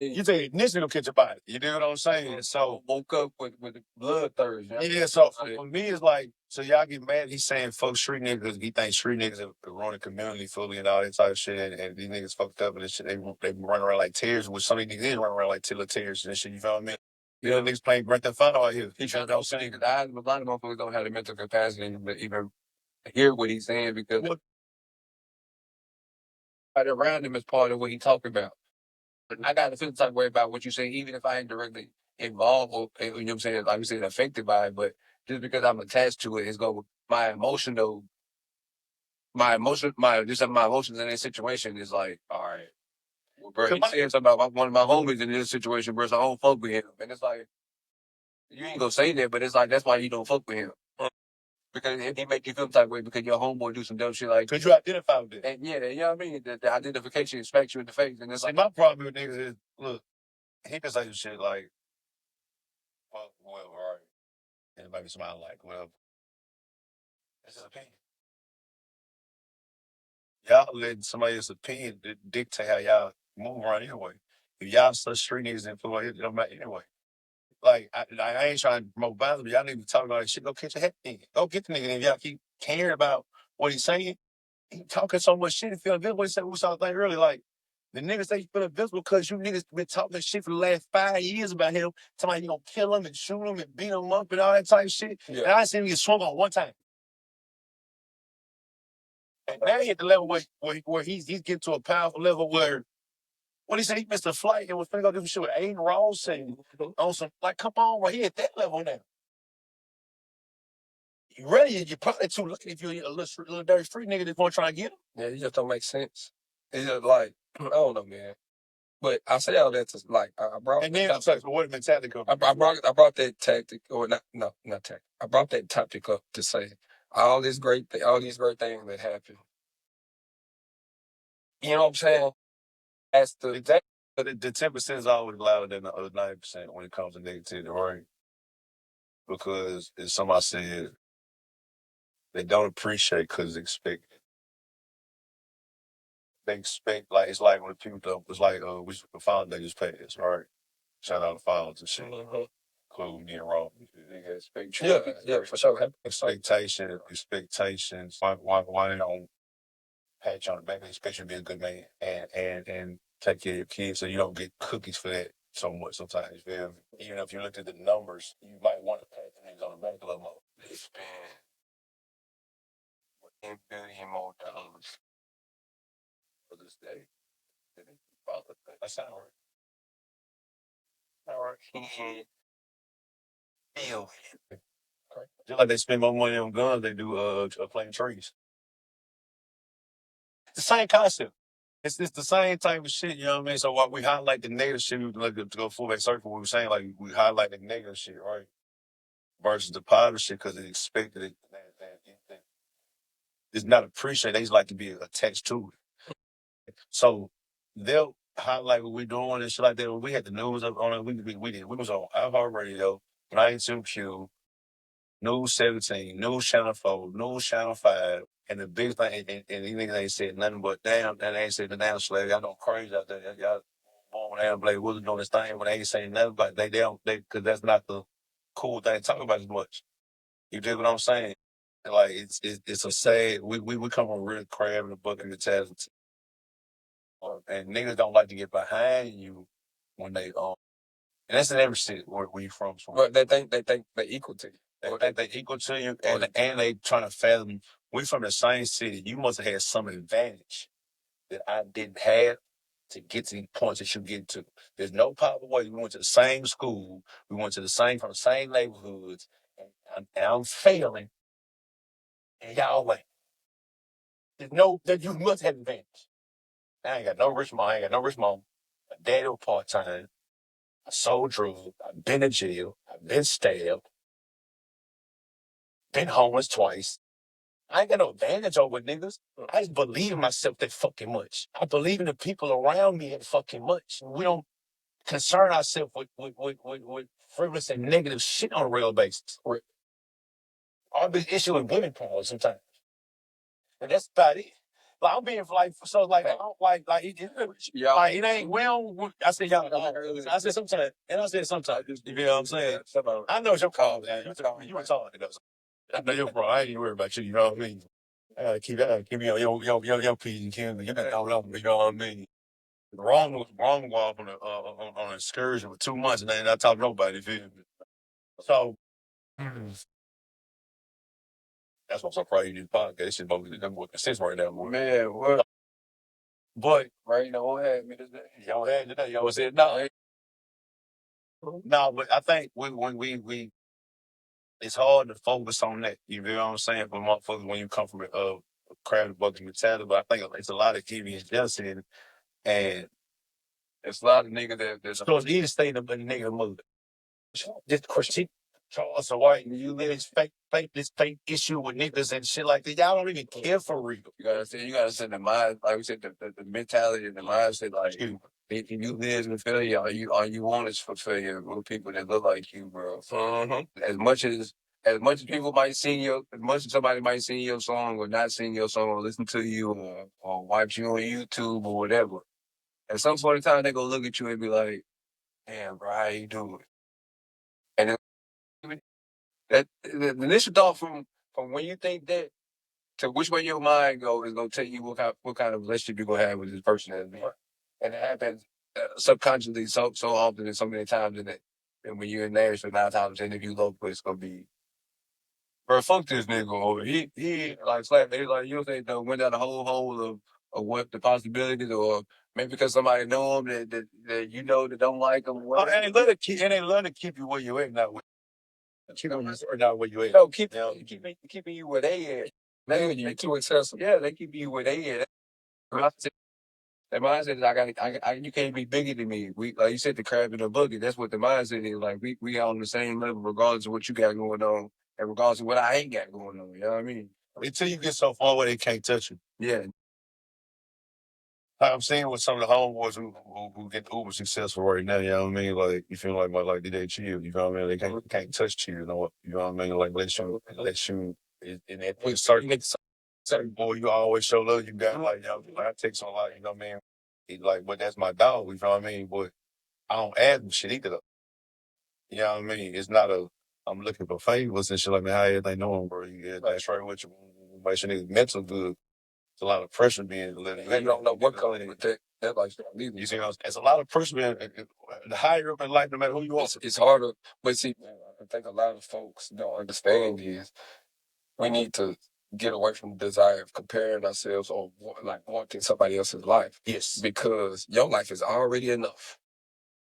You take initiative to catch your body. You know what I'm saying? So woke up with the blood thirst. Yeah, so for me it's like, so y'all get mad. He's saying fuck street niggas. He thinks street niggas have run the community fully and all that type of shit. And these niggas fucked up and this shit. They run around like tears, which some of these niggas run around like tears and shit. You feel what I mean? Yeah, niggas playing Grand Theft Auto out here. He trying to say that a lot of motherfuckers don't have the mental capacity to even hear what he's saying because around him is part of what he's talking about. I got to feel the type of way about what you say, even if I ain't directly involved or, you know what I'm saying, like you said, affected by it, but just because I'm attached to it, it's going my emotions in that situation is like, all right. Well, bro, he said something about one of my homies in this situation, bro, so I don't fuck with him. And it's like, you ain't gonna say that, but it's like, that's why you don't fuck with him. Because he make you feel the type of way because your homeboy do some dumb shit like because you identify with it. And yeah, you know what I mean? The identification smacks you in the face. And it's like, my problem with niggas is, look, he can say some shit like, well, all right. Anybody smile like, well, that's his opinion. Y'all letting somebody else's opinion dictate how y'all move around anyway. If y'all such street niggas influence, it don't matter anyway. Like, I ain't trying to promote violence, but y'all need to talk about that shit. Go catch a head nigga. Go get the nigga. And if y'all keep caring about what he's saying, he talking so much shit and feeling invisible. He said, we saw thing earlier, like, the niggas say you feel invisible because you niggas been talking shit for the last 5 years about him. Talking about you gonna kill him and shoot him and beat him up and all that type of shit. Yeah. And I seen him get swung on one time. And now he hit the level where he's getting to a powerful level where, what he said, he missed a flight and was finna go do some shit with Aiden Ross and on some, like, come on, bro, he at that level now. You're probably too lucky if you're a little dirty street nigga that's gonna try and get him. Yeah, it just don't make sense. It's just like, I don't know, man. But I say all that to like I brought. And then what mentality? I brought that tactic, or not tactic. I brought that topic up to say all these great things that happen. You know what I'm saying? That's the 10% is always louder than the other 90% when it comes to negativity, right? Because as somebody said, they don't appreciate because they expect. They expect, like, it's like when people do, it's like the Father Day just passed, right? Shout out to fathers and shit. Including me and Rob. Yeah, for sure. Expectations. Why they don't pat you on the back? They expect you to be a good man and take care of your kids so you don't get cookies for that so much sometimes. Even if you looked at the numbers, you might want to pat the niggas on the back a little more. They spend $10 billion more for this day. That's not right. All right. Just like they spend more money on guns, they do playing trees. the same concept. It's the same type of shit, you know what I mean? So while we highlight the negative shit, we like to go full back circle, what we were saying, like we highlight the negative shit, right? Versus the positive shit because they expected it. That it's not appreciated. They just like to be attached to it. So they'll highlight what we're doing and shit like that. When we had the news up on it, we was on iHeartRadio, 92Q, News 17, News Channel 4, News Channel 5. And the big thing, and these niggas ain't said nothing but damn, and they ain't said the damn slave. Y'all know crazy out there. Y'all born with damn Blade Wilson doing this thing, but they ain't saying nothing about they don't, because that's not the cool thing to talk about as much. You dig what I'm saying? Like, it's a sad, we come from real crab in the bucket mentality. And niggas don't like to get behind you when they, and that's in every city where you from. But they think they equal to you. They equal to you, and they trying to fathom. We from the same city. You must have had some advantage that I didn't have to get to the points that you get to. There's no possible way. We went to the same school. We went to from the same neighborhoods, and I'm failing, and y'all ain't. There's no that you must have advantage. I ain't got no rich mom. I ain't got no rich mom. My dad was part time. I sold drugs. I've been in jail. I've been stabbed. Been homeless twice. I ain't got no advantage over niggas. I just believe in myself that fucking much. I believe in the people around me that fucking much. We don't concern ourselves with frivolous and negative shit on a real basis. Our big issue with women power sometimes. And that's about it. Like I'm being like so like I don't like it ain't we don't I said y'all I said sometimes and I said sometimes you know what I'm saying? I know it's your call, man. You retarded though. I know your problem. I ain't worried about you, you know what I mean? I gotta keep your P's and Q's. You gotta know what I mean? Wrong walk on an excursion for 2 months and I ain't not talking to nobody, feel me? So that's why I'm so proud of you podcast. This shit more sense right now, boy. Man, what? But Right now, what had me today? y'all had today, y'all said no. No, but I think when we it's hard to focus on that. You know what I'm saying? For motherfuckers when you come from a crab bucket mentality, but I think it's a lot of envy and jealousy and It's a lot of niggas that's so it's easy to stay in the negative mood. Just critique Charles White and you live this fake issue with niggas and shit like that. Y'all don't even care for real. you gotta send the mind, like we said, the mentality and the mindset, like if you live in failure, all you want is for failure with people that look like you, bro. As much as people might sing as much as somebody might sing your song or not sing your song or listen to you or watch you on YouTube or whatever, at some point in time they gonna look at you and be like, "Damn, bro, how you doing?" And that the initial thought from when you think that to which way your mind go is gonna tell you what kind of relationship you're gonna have with this person as man. And it happens subconsciously so often and so many times in it. And when you're in there, so 9 times if you low, it's gonna be, bro, fuck this nigga over. He like slap. They like you say, went down the whole hole of what the possibilities, or maybe because somebody know him that you know that don't like him. And they learn to keep you where you at, not where not where you at. No, keeping you where they at. They too accessible. Yeah, they keep you where they at. That mindset is you can't be bigger than me. We like you said, the crab in the bucket. That's what the mindset is. Like we on the same level, regardless of what you got going on, and regardless of what I ain't got going on. You know what I mean? Until you get so far where they can't touch you. Yeah. Like I'm seeing with some of the homeboys who get uber successful right now, you know what I mean? Like you feel like they chill, you know what I mean? They can't touch chill, you know what I mean? Like let you in that certain boy, you always show love, you got like I take some lot, you know what I mean? He like, but that's my dog, you know what I mean? But I don't add them shit either though. You know what I mean? It's not I'm looking for favors and shit like, man, how everything knowing, bro? You get that straight with you, make sure niggas mental good. It's a lot of pressure being delivered. You don't know what color with that lifestyle. You see, there's a lot of pressure being the higher up in life, no matter who you are. It's harder, but see, I think a lot of folks don't understand is we need to get away from the desire of comparing ourselves or like wanting somebody else's life. Yes, because your life is already enough.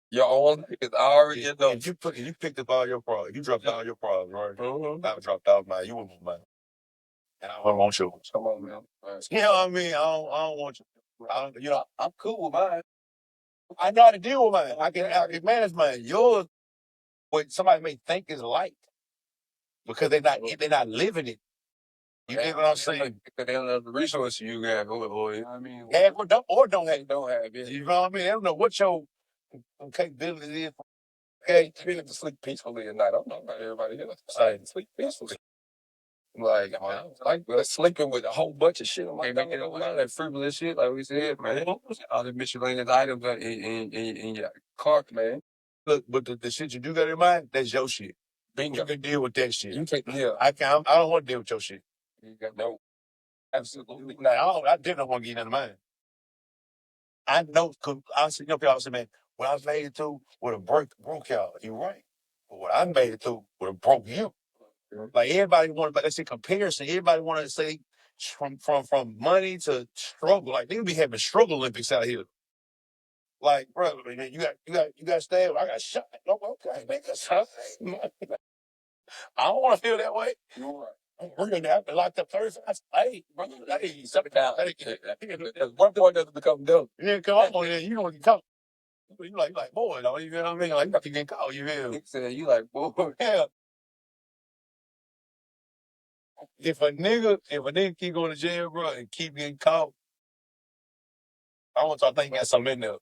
Your own life is already enough. If you picked up all your problems, you dropped all your problems, right? Mm-hmm. I dropped out mine. You went with mine. And I don't want yours. Come on, man. You know what I mean? I don't want you. I'm cool with mine. I know how to deal with mine. I can manage mine. Yours, what somebody may think is light, because they're not living it. You get what I'm saying? Because they don't have the resources you got, or you know what I mean? Have or don't have. Don't have it. You know what I mean? They don't know what your capability is. Okay, you have to sleep peacefully at night. I don't know about everybody else. I sleep peacefully. Like, man, sleeping with a whole bunch of shit. I'm like, man, a lot of that frivolous shit, like we said, man. All the miscellaneous items in your cart, man. Look, but the shit you do got in mind, that's your shit. Bingo. You can deal with that shit. You take, yeah. I don't want to deal with your shit. You got no. Absolutely Now, not. I definitely don't want to get none of mine. I know, because I see people say, man, what I made it to would have broke y'all. You're right. But what I made it to would have broke you. Like, everybody wanted, let's say, comparison. Everybody wanted to say from money to struggle. Like, they be having struggle Olympics out here. Like, bro, you got stabbed. I got shot. Okay, nigga. I don't want to feel that way. You're right. We're gonna have to lock the first. Hey, brother, hey, something down. One point doesn't become dumb. You didn't come up on it. You don't get caught. You like boy, though. You know what I mean? Like, you get caught. You feel? He said, you like, boy. Yeah. If a nigga keep going to jail, bro, and keep getting caught, I want y'all to think you got something in there.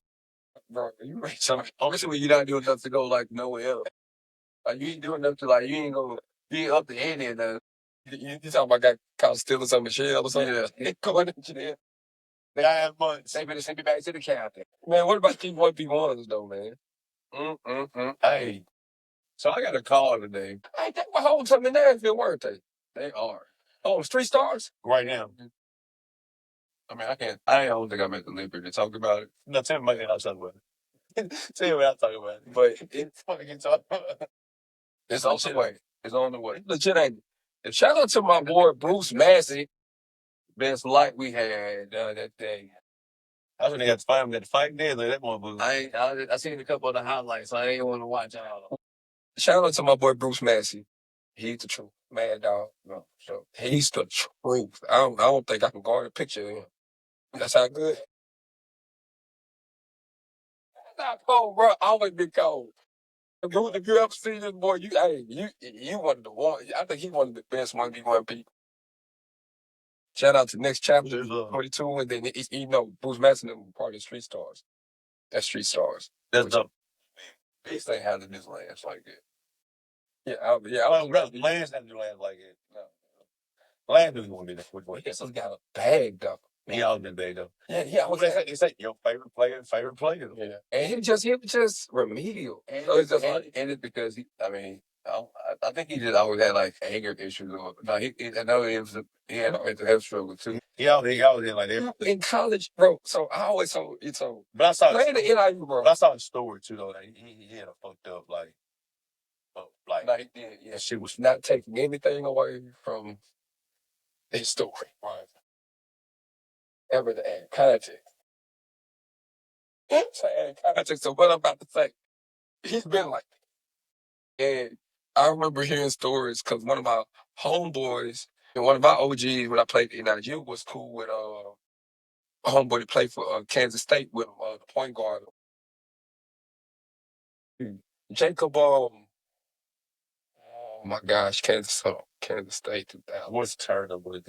Bro, you ready something? Obviously, when you're not doing enough to go, like, nowhere else. Like, you ain't doing enough to, like, you ain't up the ante enough. You talking about got caught stealing some Michelle or something? Yeah. Going to jail. 9 months. They better send me back to the county. Man, what about these 1P1s, though, man? Hey. So I got a call today. Hey, they were holding something in Nashville, weren't they? They are. Oh, Street Stars? Right now. I mean, I don't think I'm at the liberty to talk about it. No, tell me what I'm talking about it. Tell me what I'm talking about it. But It's fucking talking about it. It's on the way. It's on the way. Legit ain't. And shout out to my boy Bruce Massey. Best light we had that day. I was gonna have to find him that fight there. That motherfucker. I seen a couple of the highlights. So I didn't want to watch all of them. Shout out to my boy Bruce Massey. He's the truth. Mad dog. No, so he's the truth. I don't think I can guard a picture of him. That's how good. That's not cold, bro. Always been cold. Bruce, if you ever see this boy, you one of the one. I think he's one of the best 1v1 people. Shout out to Next Chapter 42, and then Bruce Massey and part of Street Stars. That's Street Stars. That's dope. These things handle this Lance like that. I was Lance didn't do Lance like it. No. Lance didn't want to be that quick. He just got a bag though. He always been big though. Yeah. They say your favorite player. Yeah. And he was just remedial. And so it's just ended because I think he just always had like anger issues. I know he had a mental health struggle too. He always in like that. In college, bro. So I always But I saw playing the NIU, bro. But I saw his story too though. Like, he had a fucked up no, he did. Yeah, she was not taking anything away from his story. Right. Ever to add context. So what I'm about to say, he's been like that. And I remember hearing stories because one of my homeboys and one of my OGs when I played in NIU was cool with a homeboy that played for Kansas State with the point guard. Jacob, oh my gosh, Kansas State 2000. What's terrible?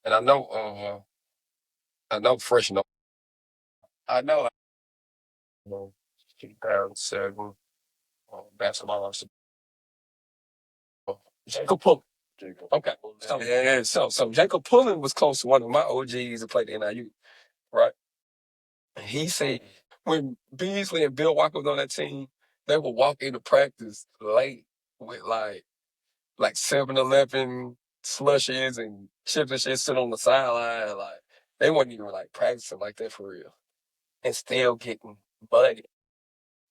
And I know fresh enough. I know 2007 basketball. Jacob Pullen. Okay. So Jacob Pullen was close to one of my OGs that played in NIU, right? And he said when Beasley and Bill Walker was on that team, they would walk into practice late with like 7-Eleven slushies and chips and shit sit on the sideline. Like they wasn't even like practicing like that for real. And still getting buddy.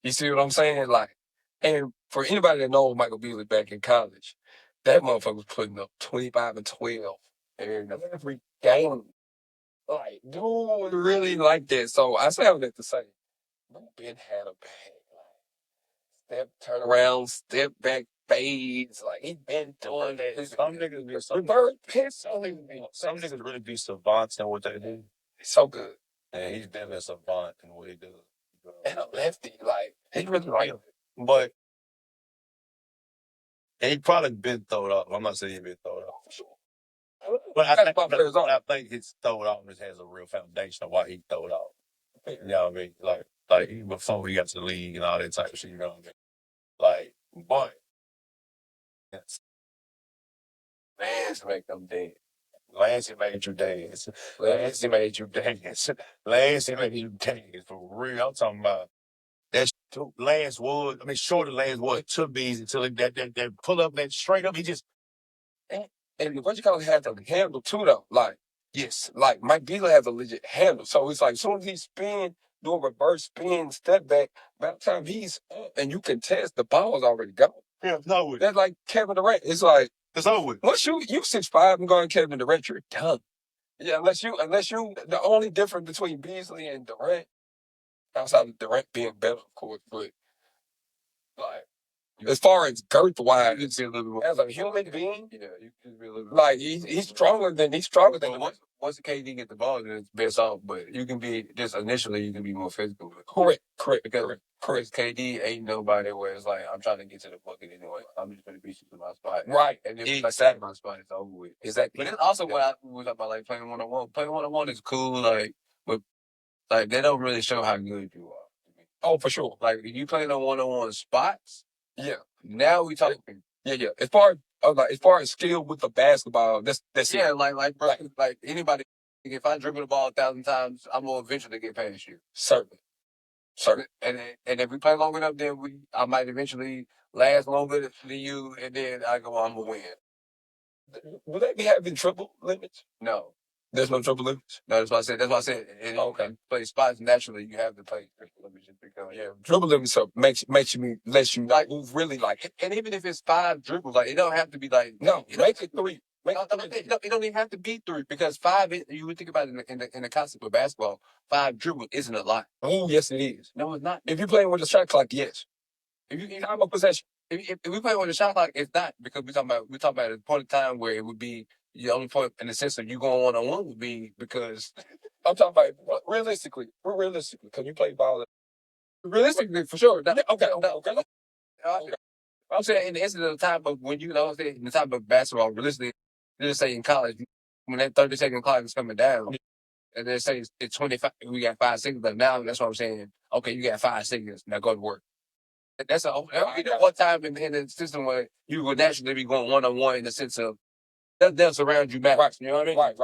You see what I'm saying? Like, and for anybody that knows Michael Beasley back in college, that motherfucker was putting up 25 and 12 in every game. Like, dude, really like that. So I say all that to say, Ben had a bag. Step, turn around, step back, fades. Like he been doing that. Some niggas be some Reverse piss. some niggas really be savants in what they do. He's so good. And he's been a savant in what he does. And a lefty, like he really like it. But he probably been thrown off. I'm not saying he been thrown off for sure. But I think his thrown off has a real foundation of why he thrown off. You know what I mean? Like even before we got to the league and all that type of shit, you know what I mean? Like, but Lance make them dead. Lancey made you dance. Lancey made you dance. Lancey made you dance for real. I'm talking about that shit. Lance Wood. I mean, shorter Lance Wood took these until that pull up that straight up. He just And what you call it had the handle too though. Like yes, like Mike Beasley has a legit handle. So it's like as soon as he spin, do a reverse spin, step back, by the time he's up and you can test the ball's already gone. yeah, no, That's like Kevin Durant. It's like it's over with. once you 6'5" and going Kevin Durant, you're done. Yeah, unless you the only difference between Beasley and Durant, outside of Durant being better, of course, but like as far as girth wise, You can be a little bit as a human being, yeah, you can be a little bit like he's stronger than once the KD get the ball, then it's best off. But you can be just initially you can be more physical. correct. Because KD ain't nobody where it's like I'm trying to get to the bucket anyway. I'm just gonna beat you to my spot. Right. And if Exactly. I sack my spot, it's over with. Exactly. But it's also what I was talking about, like playing 1-on-1. Playing 1-on-1 is cool, like, but like they don't really show how good you are. Oh, for sure. Like if you playing on 1-on-1 spots, Yeah. now we talking. Yeah. As far as skill with the basketball, that's Yeah, it. like bro, like anybody. If I dribble the ball 1,000 times, I'm gonna eventually get past you. Certainly. And if we play long enough, then I might eventually last longer than you, and then I go, I'm gonna win. Will they be having triple limits? No, There's no triple limits. no, that's what I said. That's what I said. And Okay. and play spots naturally. You have to play. Let me just become Triple limits lets you like move really like And even if it's 5 dribbles, like it don't have to be like no, it make it 3. Make it 3. it don't even have to be 3 because 5. You would think about it in the concept of basketball. 5 dribbles isn't a lot. Oh, yes, it is. No, it's not. If you're playing with a shot clock, yes. If you Time of possession. if we play with a shot clock, it's not because we talking about a point of time where it would be the only point in the sense of you going 1-on-1 would be because I'm talking about realistically. We're realistically because you play ball. realistically for sure. Okay. I'm saying in the instant of the time of when you know in the time of basketball, realistically, let's say in college when that 30-second clock is coming down, and they say it's 25, we got 5 seconds left. Now that's what I'm saying. Okay, you got 5 seconds. Now go to work. That's that'll be the one time in the system where you would naturally be going 1-on-1 in the sense of they'll surround you back. Right. You know what I mean? Right.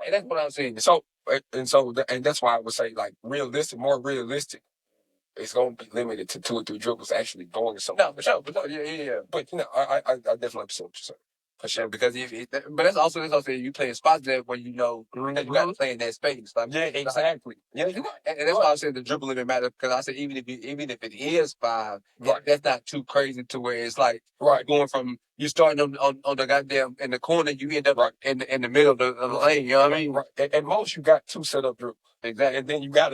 And that's what I'm saying. So and that's why I would say like more realistic. It's going to be limited to 2 or 3 dribbles actually going somewhere. No, for sure. But no, yeah. But I definitely understand what you're saying. For sure, because but that's also you play in spots there where you know that you got to play in that space. Like, Yeah, exactly. Yeah, and that's why I said the dribble limit matter because I said even if it is 5, Right. that's not too crazy to where it's like Right. going from you starting on the goddamn in the corner, you end up Right. in the middle of the lane. You know what I mean? Right. And most you got 2 set up dribbles. Exactly. And then you got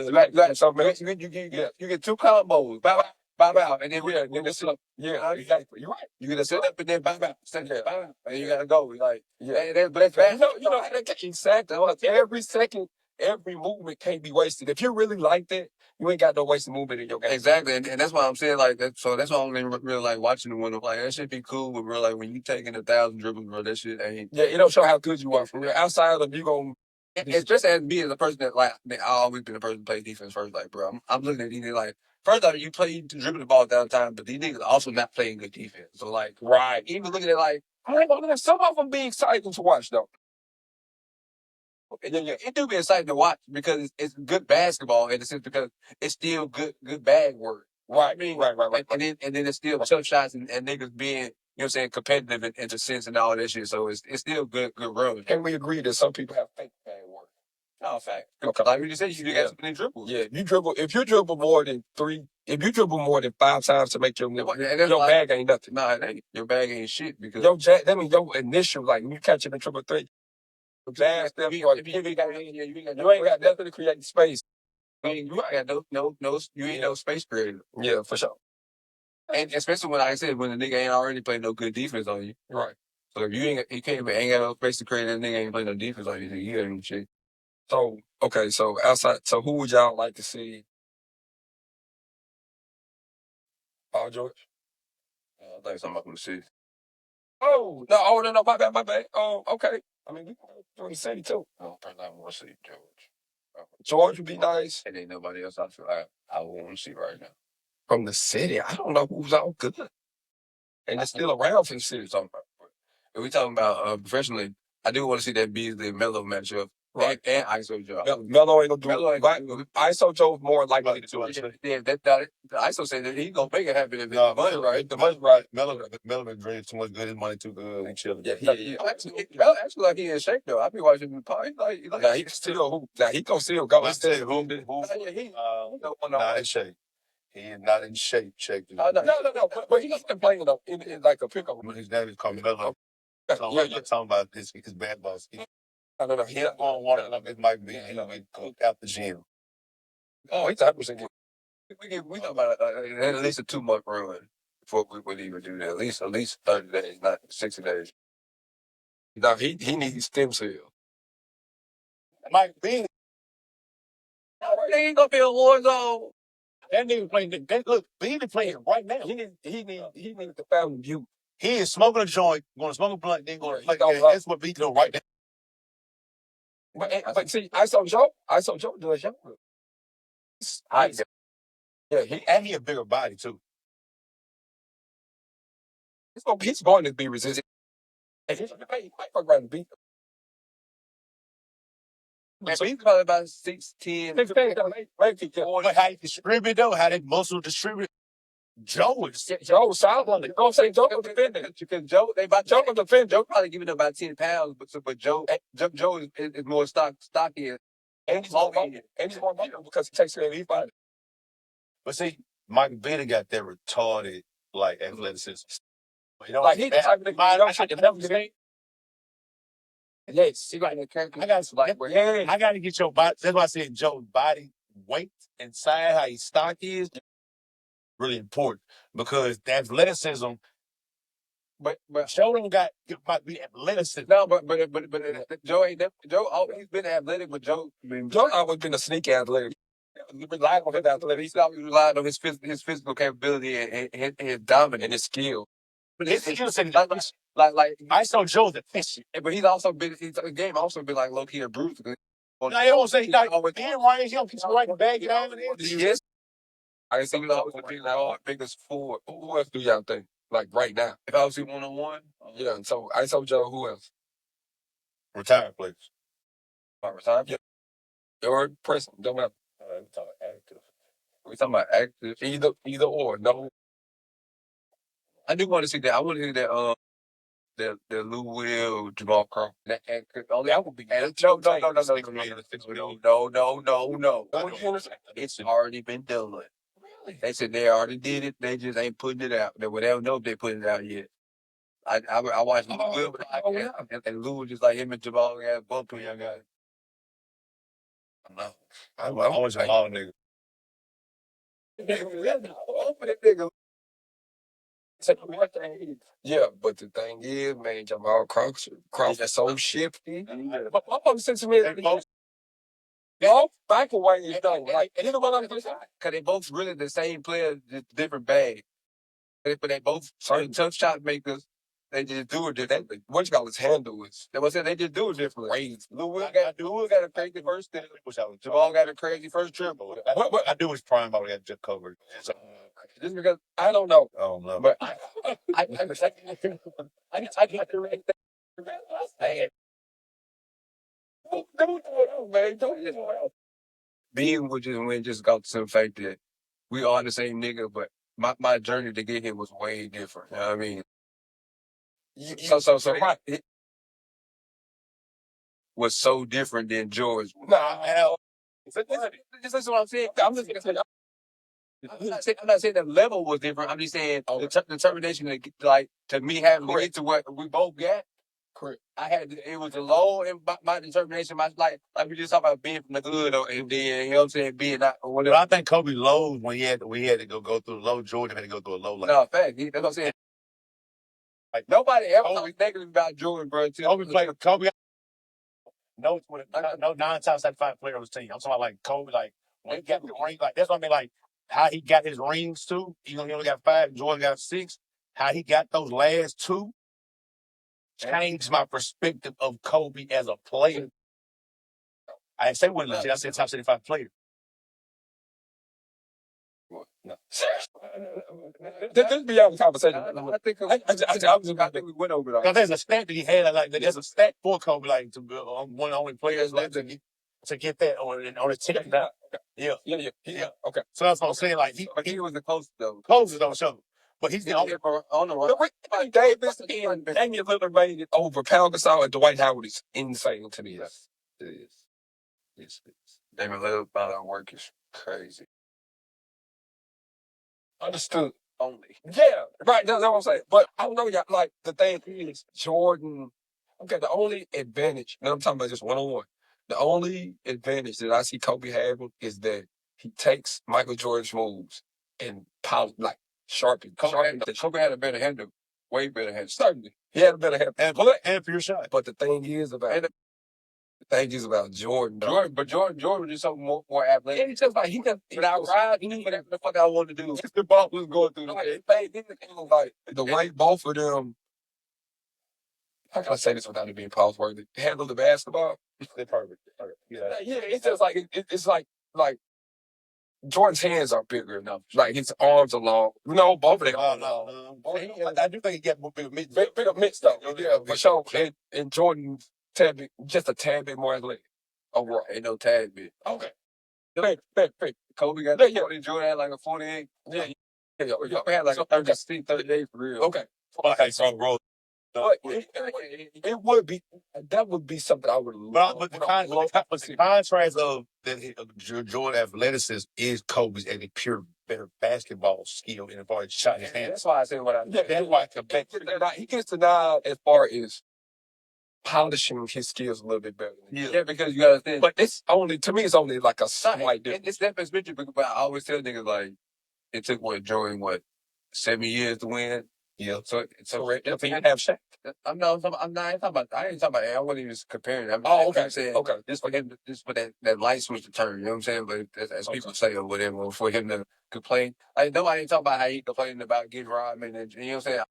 something else. You get 2 combos. Bow out, and then Then it's up. Yeah, exactly. You're right. you get a set up and then bow out, and you gotta go like Yeah. but that's bad. Exactly. Every second, every movement can't be wasted. If you really like that, you ain't got no wasted movement in your game. Exactly, and that's why I'm saying like that. So that's why I'm really like watching the one of like that should be cool. But real like when you taking 1,000 dribbles, bro, that shit ain't. Yeah, it don't show how good you are for real. Outside of you going It's just as me as a person that I always been a person that plays defense first. Like, bro, I'm looking at these niggas like first off, you dribbling the ball down time, but these niggas also not playing good defense. So like, right. even looking at like Some of them be exciting to watch though. it do be exciting to watch because it's good basketball in the sense because it's still good bag work. Right. I mean, Right. And then it's still tough shots and niggas being, you know what I'm saying, competitive in the sense and all that shit. So it's still good runs. Can we agree that some people have fake bad work? No, fact. Okay. Like we just said, you got so many dribbles. Yeah, if you dribble more than 5 times to make your move, And that's your why- bag ain't nothing. Nah, it ain't. Your bag ain't shit because That means your initial, like, when you catch it in triple three, your jab step, you ain't got nothing to create space. you ain't got no space creator. Yeah, for sure. And especially when, like I said, when the nigga ain't already playing no good defense on you. Right. So if you can't got no space to create, that nigga ain't playing no defense on you, then you ain't shit. So, okay, so who would y'all like to see? Paul George? I think something I'm going to see. No, my bad. Okay. I mean, we can go to the city too. I don't want to see George. George would be nice. And ain't nobody else I feel like I would want to see right now. From the city, I don't know who's all good. And it's still around for the city to talk about. If we talking about professionally, I do want to see that Beasley Melo matchup. Right. And ISO Joe. Melo ain't gonna do it. ISO Joe's more likely to do it. Yeah, the ISO said that he's gonna make it happen if the money right. The money right. Melo been drinking too much good. His money too good. He chilling. Yeah. Actually, like he in shape though. I be watching him. He still hoop. Now he gonna still go. Let's say who? Not in shape. He is not in shape. No. But he's been playing in like a pickup. His name is Carmelo. You're talking about his bad boss. No. He don't want to. It might be cooked out the gym. Oh, he's 100%. We talking about at least a 2-month run before we would even do that. At least 30 days, not 60 days. No, he needs stem cell. Mike Bean. They ain't gonna be a war zone. That nigga playing. Look, Bean is playing right now. He needs the family view. He is smoking a joint, going to smoke a blunt, then going to play. That's what Bean doing right now. But see, ISO Joe does young. Yeah, he a bigger body too. He's going to be resistant. And he might fuck around and beat him. So he's probably about 6'10". But how he distribute though, how that muscle distribute. Joe was solid on it. You know what I'm saying? Joe was defending. Because Joe was defending. Joe probably giving up about 10 pounds, but Joe is more stocky. And he's more muscle because he takes care of his body. But see, Mike Bennett got that retarded like athleticism. You know, like he the type of nigga. Yes, he got the character. I got to get your body. That's why I said Joe's body weight and size, how his stock is, really important because the athleticism. But Showdown might be athleticism. No, but Joe ain't Joe always been athletic, but Joe always been a sneaky athletic. He relied on his athletic. He's always relied on his physical capability and his dominance and his skill. But his skill set, like I saw Joe's efficient, but he's also been the game also been like low key a bruise. I don't say like in range, he don't keep right bag it out. Yes, I see we always be like our biggest four. Who else do y'all think? Like right now, if I was 1-on-1, yeah. So I saw Joe. Who else? Retired players. Retired. Yeah. Or present. Don't matter. We talking active. We talking about active. Either or. No. I do want to see that. I want to see that. The Lou Will, Jamal Crawford. That would be. No. It's already been done. Really? They said they already did it. They just ain't putting it out. They don't know if they put it out yet. I watched Lou Will, and Lou was just like him and Jamal got both of young guys. No, I want Jamal nigga. Yeah, but the thing is, man, Jamal Crawford is so shifty. But my mom said to me, both back away is though. Like, you know what I'm saying? Because they both really the same player, just different bag. But they both certain tough shot makers. They just do it differently. What you call his handle is. They said they just do it differently. Lou Will got a crazy first step. Jamal got a crazy first dribble. What I do is prime out that just covered. Just because I don't know. But I got to read that. Don't do it, man. Don't do it. Being we just got to the fact that we are the same nigga, but my journey to get here was way different. You know what I mean? So right. It was so different than George. Nah, hell. Just listen to what I'm saying. I'm not saying the level was different. I'm just saying the determination to me having to get to what we both got. Correct. It was a low in my determination. Like we just talk about being from the hood, and then you know what I'm saying, being not or But whatever. I think Kobe lows when he had to go through low. Jordan had to go through a low. Like, No, fact. That's what I'm saying. Like nobody ever talked negative about Jordan, bro. Kobe. No 9 times out of 5 player on his team. I'm talking about like Kobe, like when he got the ring, like that's what I mean, like how he got his rings too. He only got 5, Jordan got 6. How he got those last 2 changed my perspective of Kobe as a player. I didn't say one legit. I said top 75 player. No. This be our conversation. I think we went over that. Because there's a stat that he had, like there's a stat for Kobe, like to be one of the only players like to get that on his team. Yeah. Okay. So that's what I'm saying. Like he was the closest though. Closest on the show. But he's the only on the run. Davis and Damian Lillard made it over Pau Gasol and Dwight Howard is insane to me. Yes, it is. Yes, it is. Damian Lillard about our work is crazy. Understood only. Yeah, right. That's what I'm saying. But I don't know, y'all. Like the thing is, Jordan. Okay, the only advantage. And I'm talking about just one-on-one. The only advantage that I see Kobe having is that he takes Michael Jordan's moves and like sharpen. Kobe had a better handle, way better handle. Certainly, he had a better handle and pure shot. But the thing is about Jordan. Jordan was just so more athletic. And it's just like he just ride, he knew whatever the fuck I wanted to do. The ball was going through like the way both of them. How can I say this without it being pause worthy? Handle the basketball. They're perfect. Yeah, it's just like it's like Jordan's hands are bigger enough. Like his arms are long. No, both of them. I do think he got bigger mix though. Yeah, for sure. And Jordan just a tad bit more athletic. Overall, ain't no tad bit. Okay. Kobe got Jordan had like a 48. Yeah. Kobe had like a 38 for real. Okay. So bro. But it would be that would be something I would love. But the contrast of Jordan athleticism is Kobe's and the pure better basketball skill in the far as shot his hand. That's why I said what I did. That's why he gets to nod as far as polishing his skills a little bit better. Yeah, because you gotta think. But it's only to me, it's only like a slight difference. It's that perspective. But I always tell niggas like it took Jordan 7 years to win. Yeah, so if you have Shaq. I ain't talking about. I wasn't even comparing. I'm saying, just for him, just for that light switch to turn. You know what I'm saying? But as people say or whatever, for him to complain, like nobody ain't talking about how he complaining about getting robbed, and you know what I'm saying.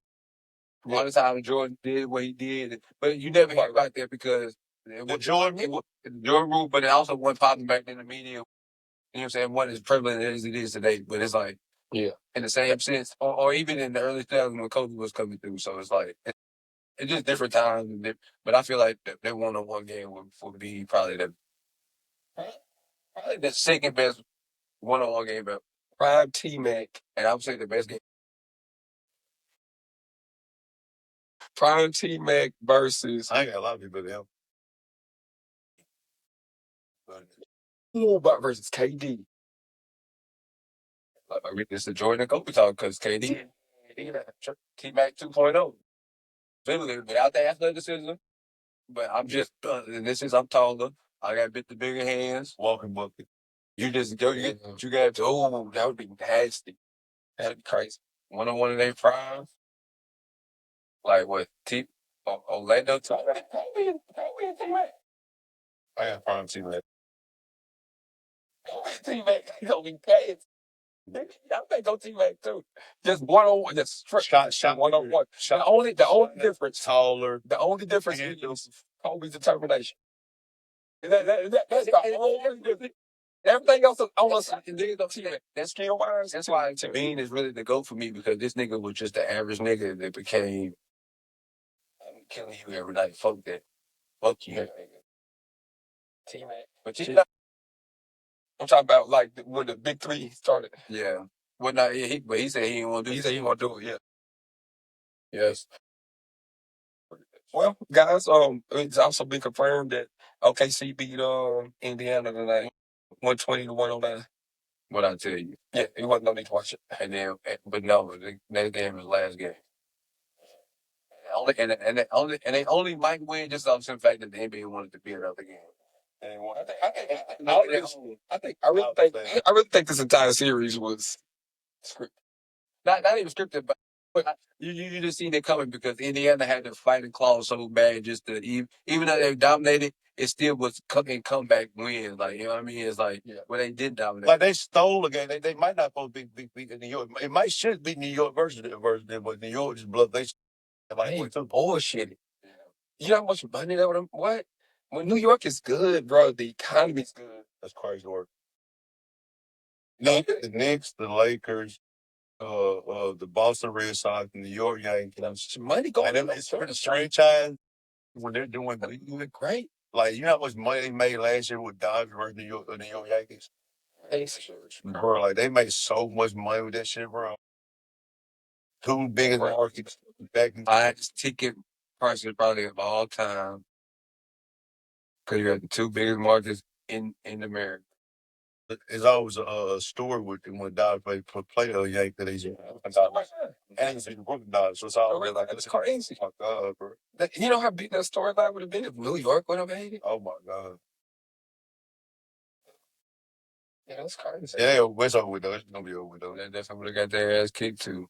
A lot of times Jordan did what he did, but you never hear about that because it was Jordan rule, but it also wasn't popular back in the media. You know what I'm saying? Wasn't as prevalent as it is today, but it's like. Yeah, in the same sense, or even in the early 2000s when Kobe was coming through. So it's like it's just different times. But I feel like that one-on-one game would be probably the second best one-on-one game ever. Prime T-Mac, and I would say the best game. Prime T-Mac versus. I ain't got a lot of people there. Versus KD. Like this is Jordan and Kobe talk because KD T-Mac 2.0. Literally without the athleticism, but I'm just I'm taller. I got a bit the bigger hands. Walking bucket. You got to that would be nasty. That'd be crazy. One-on-one in their prime. Like what? Orlando Kobe and T-Mac. I got prime T-Mac. T-Mac gonna be crazy. I think go T-Mac too. Just one-on-one, just shot one-on-one. The only difference. Taller. The only difference is Kobe's determination. That's the only difference. Everything else on us, that skill wise. That's why Tabine is really the GOAT for me because this nigga was just the average nigga that became. I'm killing you every night. Fuck that. Fuck you, nigga. T-Mac. But I'm talking about like when the big three started. Yeah. Well, not but he said he didn't want to do. He said he want to do it. Yeah. Yes. Well, guys, it's also been confirmed that OKC beat Indiana tonight, 120 to 109. What I tell you, yeah, it wasn't no need to watch it. And then, but no, that game was the last game. They only might win just off the fact that the NBA wanted to be another game. I really think this entire series was scripted. Not even scripted, but you just seen it coming because Indiana had to fight and claw so bad just to even though they dominated, it still was comeback wins. Like, you know what I mean? It's like when they did dominate. Like they stole the game. They might not supposed to be in New York. It might should be New York versus but New York just bluff. They bullshit. You know how much money that would have what? When New York is good, bro, the economy's good. That's crazy work. The Knicks, the Lakers, the Boston Red Sox, the New York Yankees. Money going and it's for the franchise when they're doing great. Like, you know how much money they made last year with Dodgers versus New York Yankees? Bro, like they made so much money with that shit, bro. Two biggest markets back in highest ticket prices probably of all time. Because you got the two biggest markets in America. It's always a story with when Dodgers play a Yankee these years. And it's Brooklyn Dodgers, so it's all really like, it's crazy. Oh my God, bro. You know how big that storyline would have been if New York would have made it? Oh my God. Yeah, that's crazy. Yeah, it's over with though. It's gonna be over with though. They definitely would have got their ass kicked too.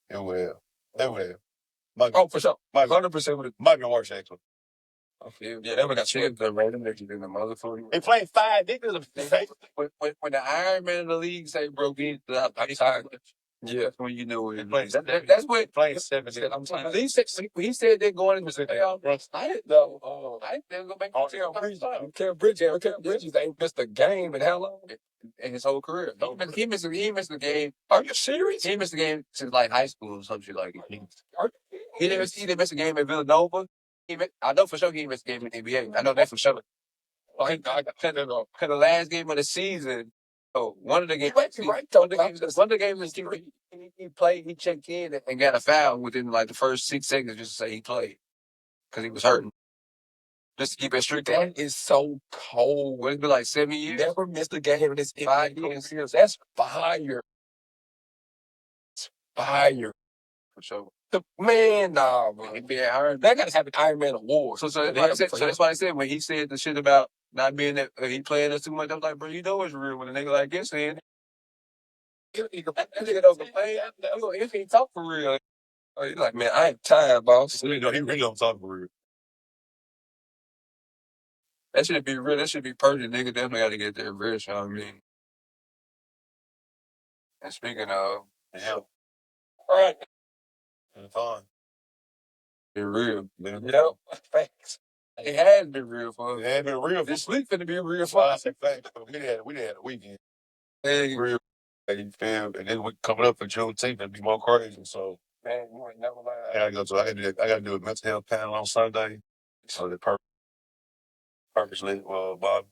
It will. They will. For sure. 100% would have. Might be worse actually. Yeah, they would have changed the rating in the motherfucker. They played 5 niggas. When the Iron Man of the league say, bro, get the outside. Yeah, that's when you know it. That's what playing 7. He said they're going into the playoffs. I didn't know. I didn't think they were going to make Bridges ain't missed a game in how long? In his whole career. He missed the game. Are you serious? He missed the game since like high school or some shit like that. He didn't miss a game at Villanova. I know for sure he missed a game in the NBA. I know that for sure. The last game of the season. Oh, one of the games. One of the games he played. He checked in and got a foul within like the first 6 seconds just to say he played because he was hurting. Just to keep it strict. That is so cold. It's been like 7 years. Never missed a game in this 5 years. That's fire. It's fire. For sure. Man. That gotta have an Iron Man award. So that's why I said when he said the shit about not being that he playing us too much, I was like, bro, you know it's real when a nigga like this saying that nigga don't complain. If he talk for real, he's like, man, I ain't tired, boss. He really don't talk for real. That should be real. That should be perfect. Nigga definitely got to get their rich. You know what I mean? And speaking of, all right. Fine. Be real. Yep. Facts. It has been real fun. It has been real. This week finna be real fun. Facts. We had a weekend. Hey, real. You feel? And then we coming up for Juneteenth and be more crazy. So man, you ain't never lied. I gotta do a mental health panel on Sunday. So the purposely, Bob.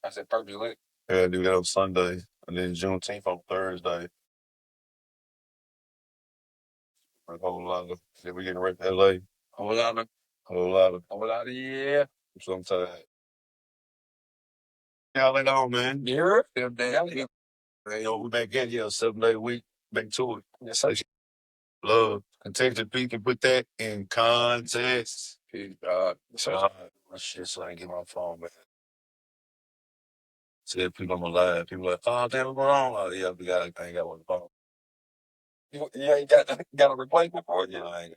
I said purposely. I gotta do that on Sunday, and then Juneteenth on Thursday. A whole lot of. Then we getting ready to LA. Whole lot of. Yeah. So I'm tired. Y'all ain't on, man. Yeah. We back in here 7 day a week. Back to it. Yes, sir. Love. Contextually Speaking, put that in context. So shit, so I ain't get my phone back. See people on my live. People like, oh damn, what's going on? Oh yeah, I ain't got one phone. You ain't got a replacement for it? Yeah, I ain't.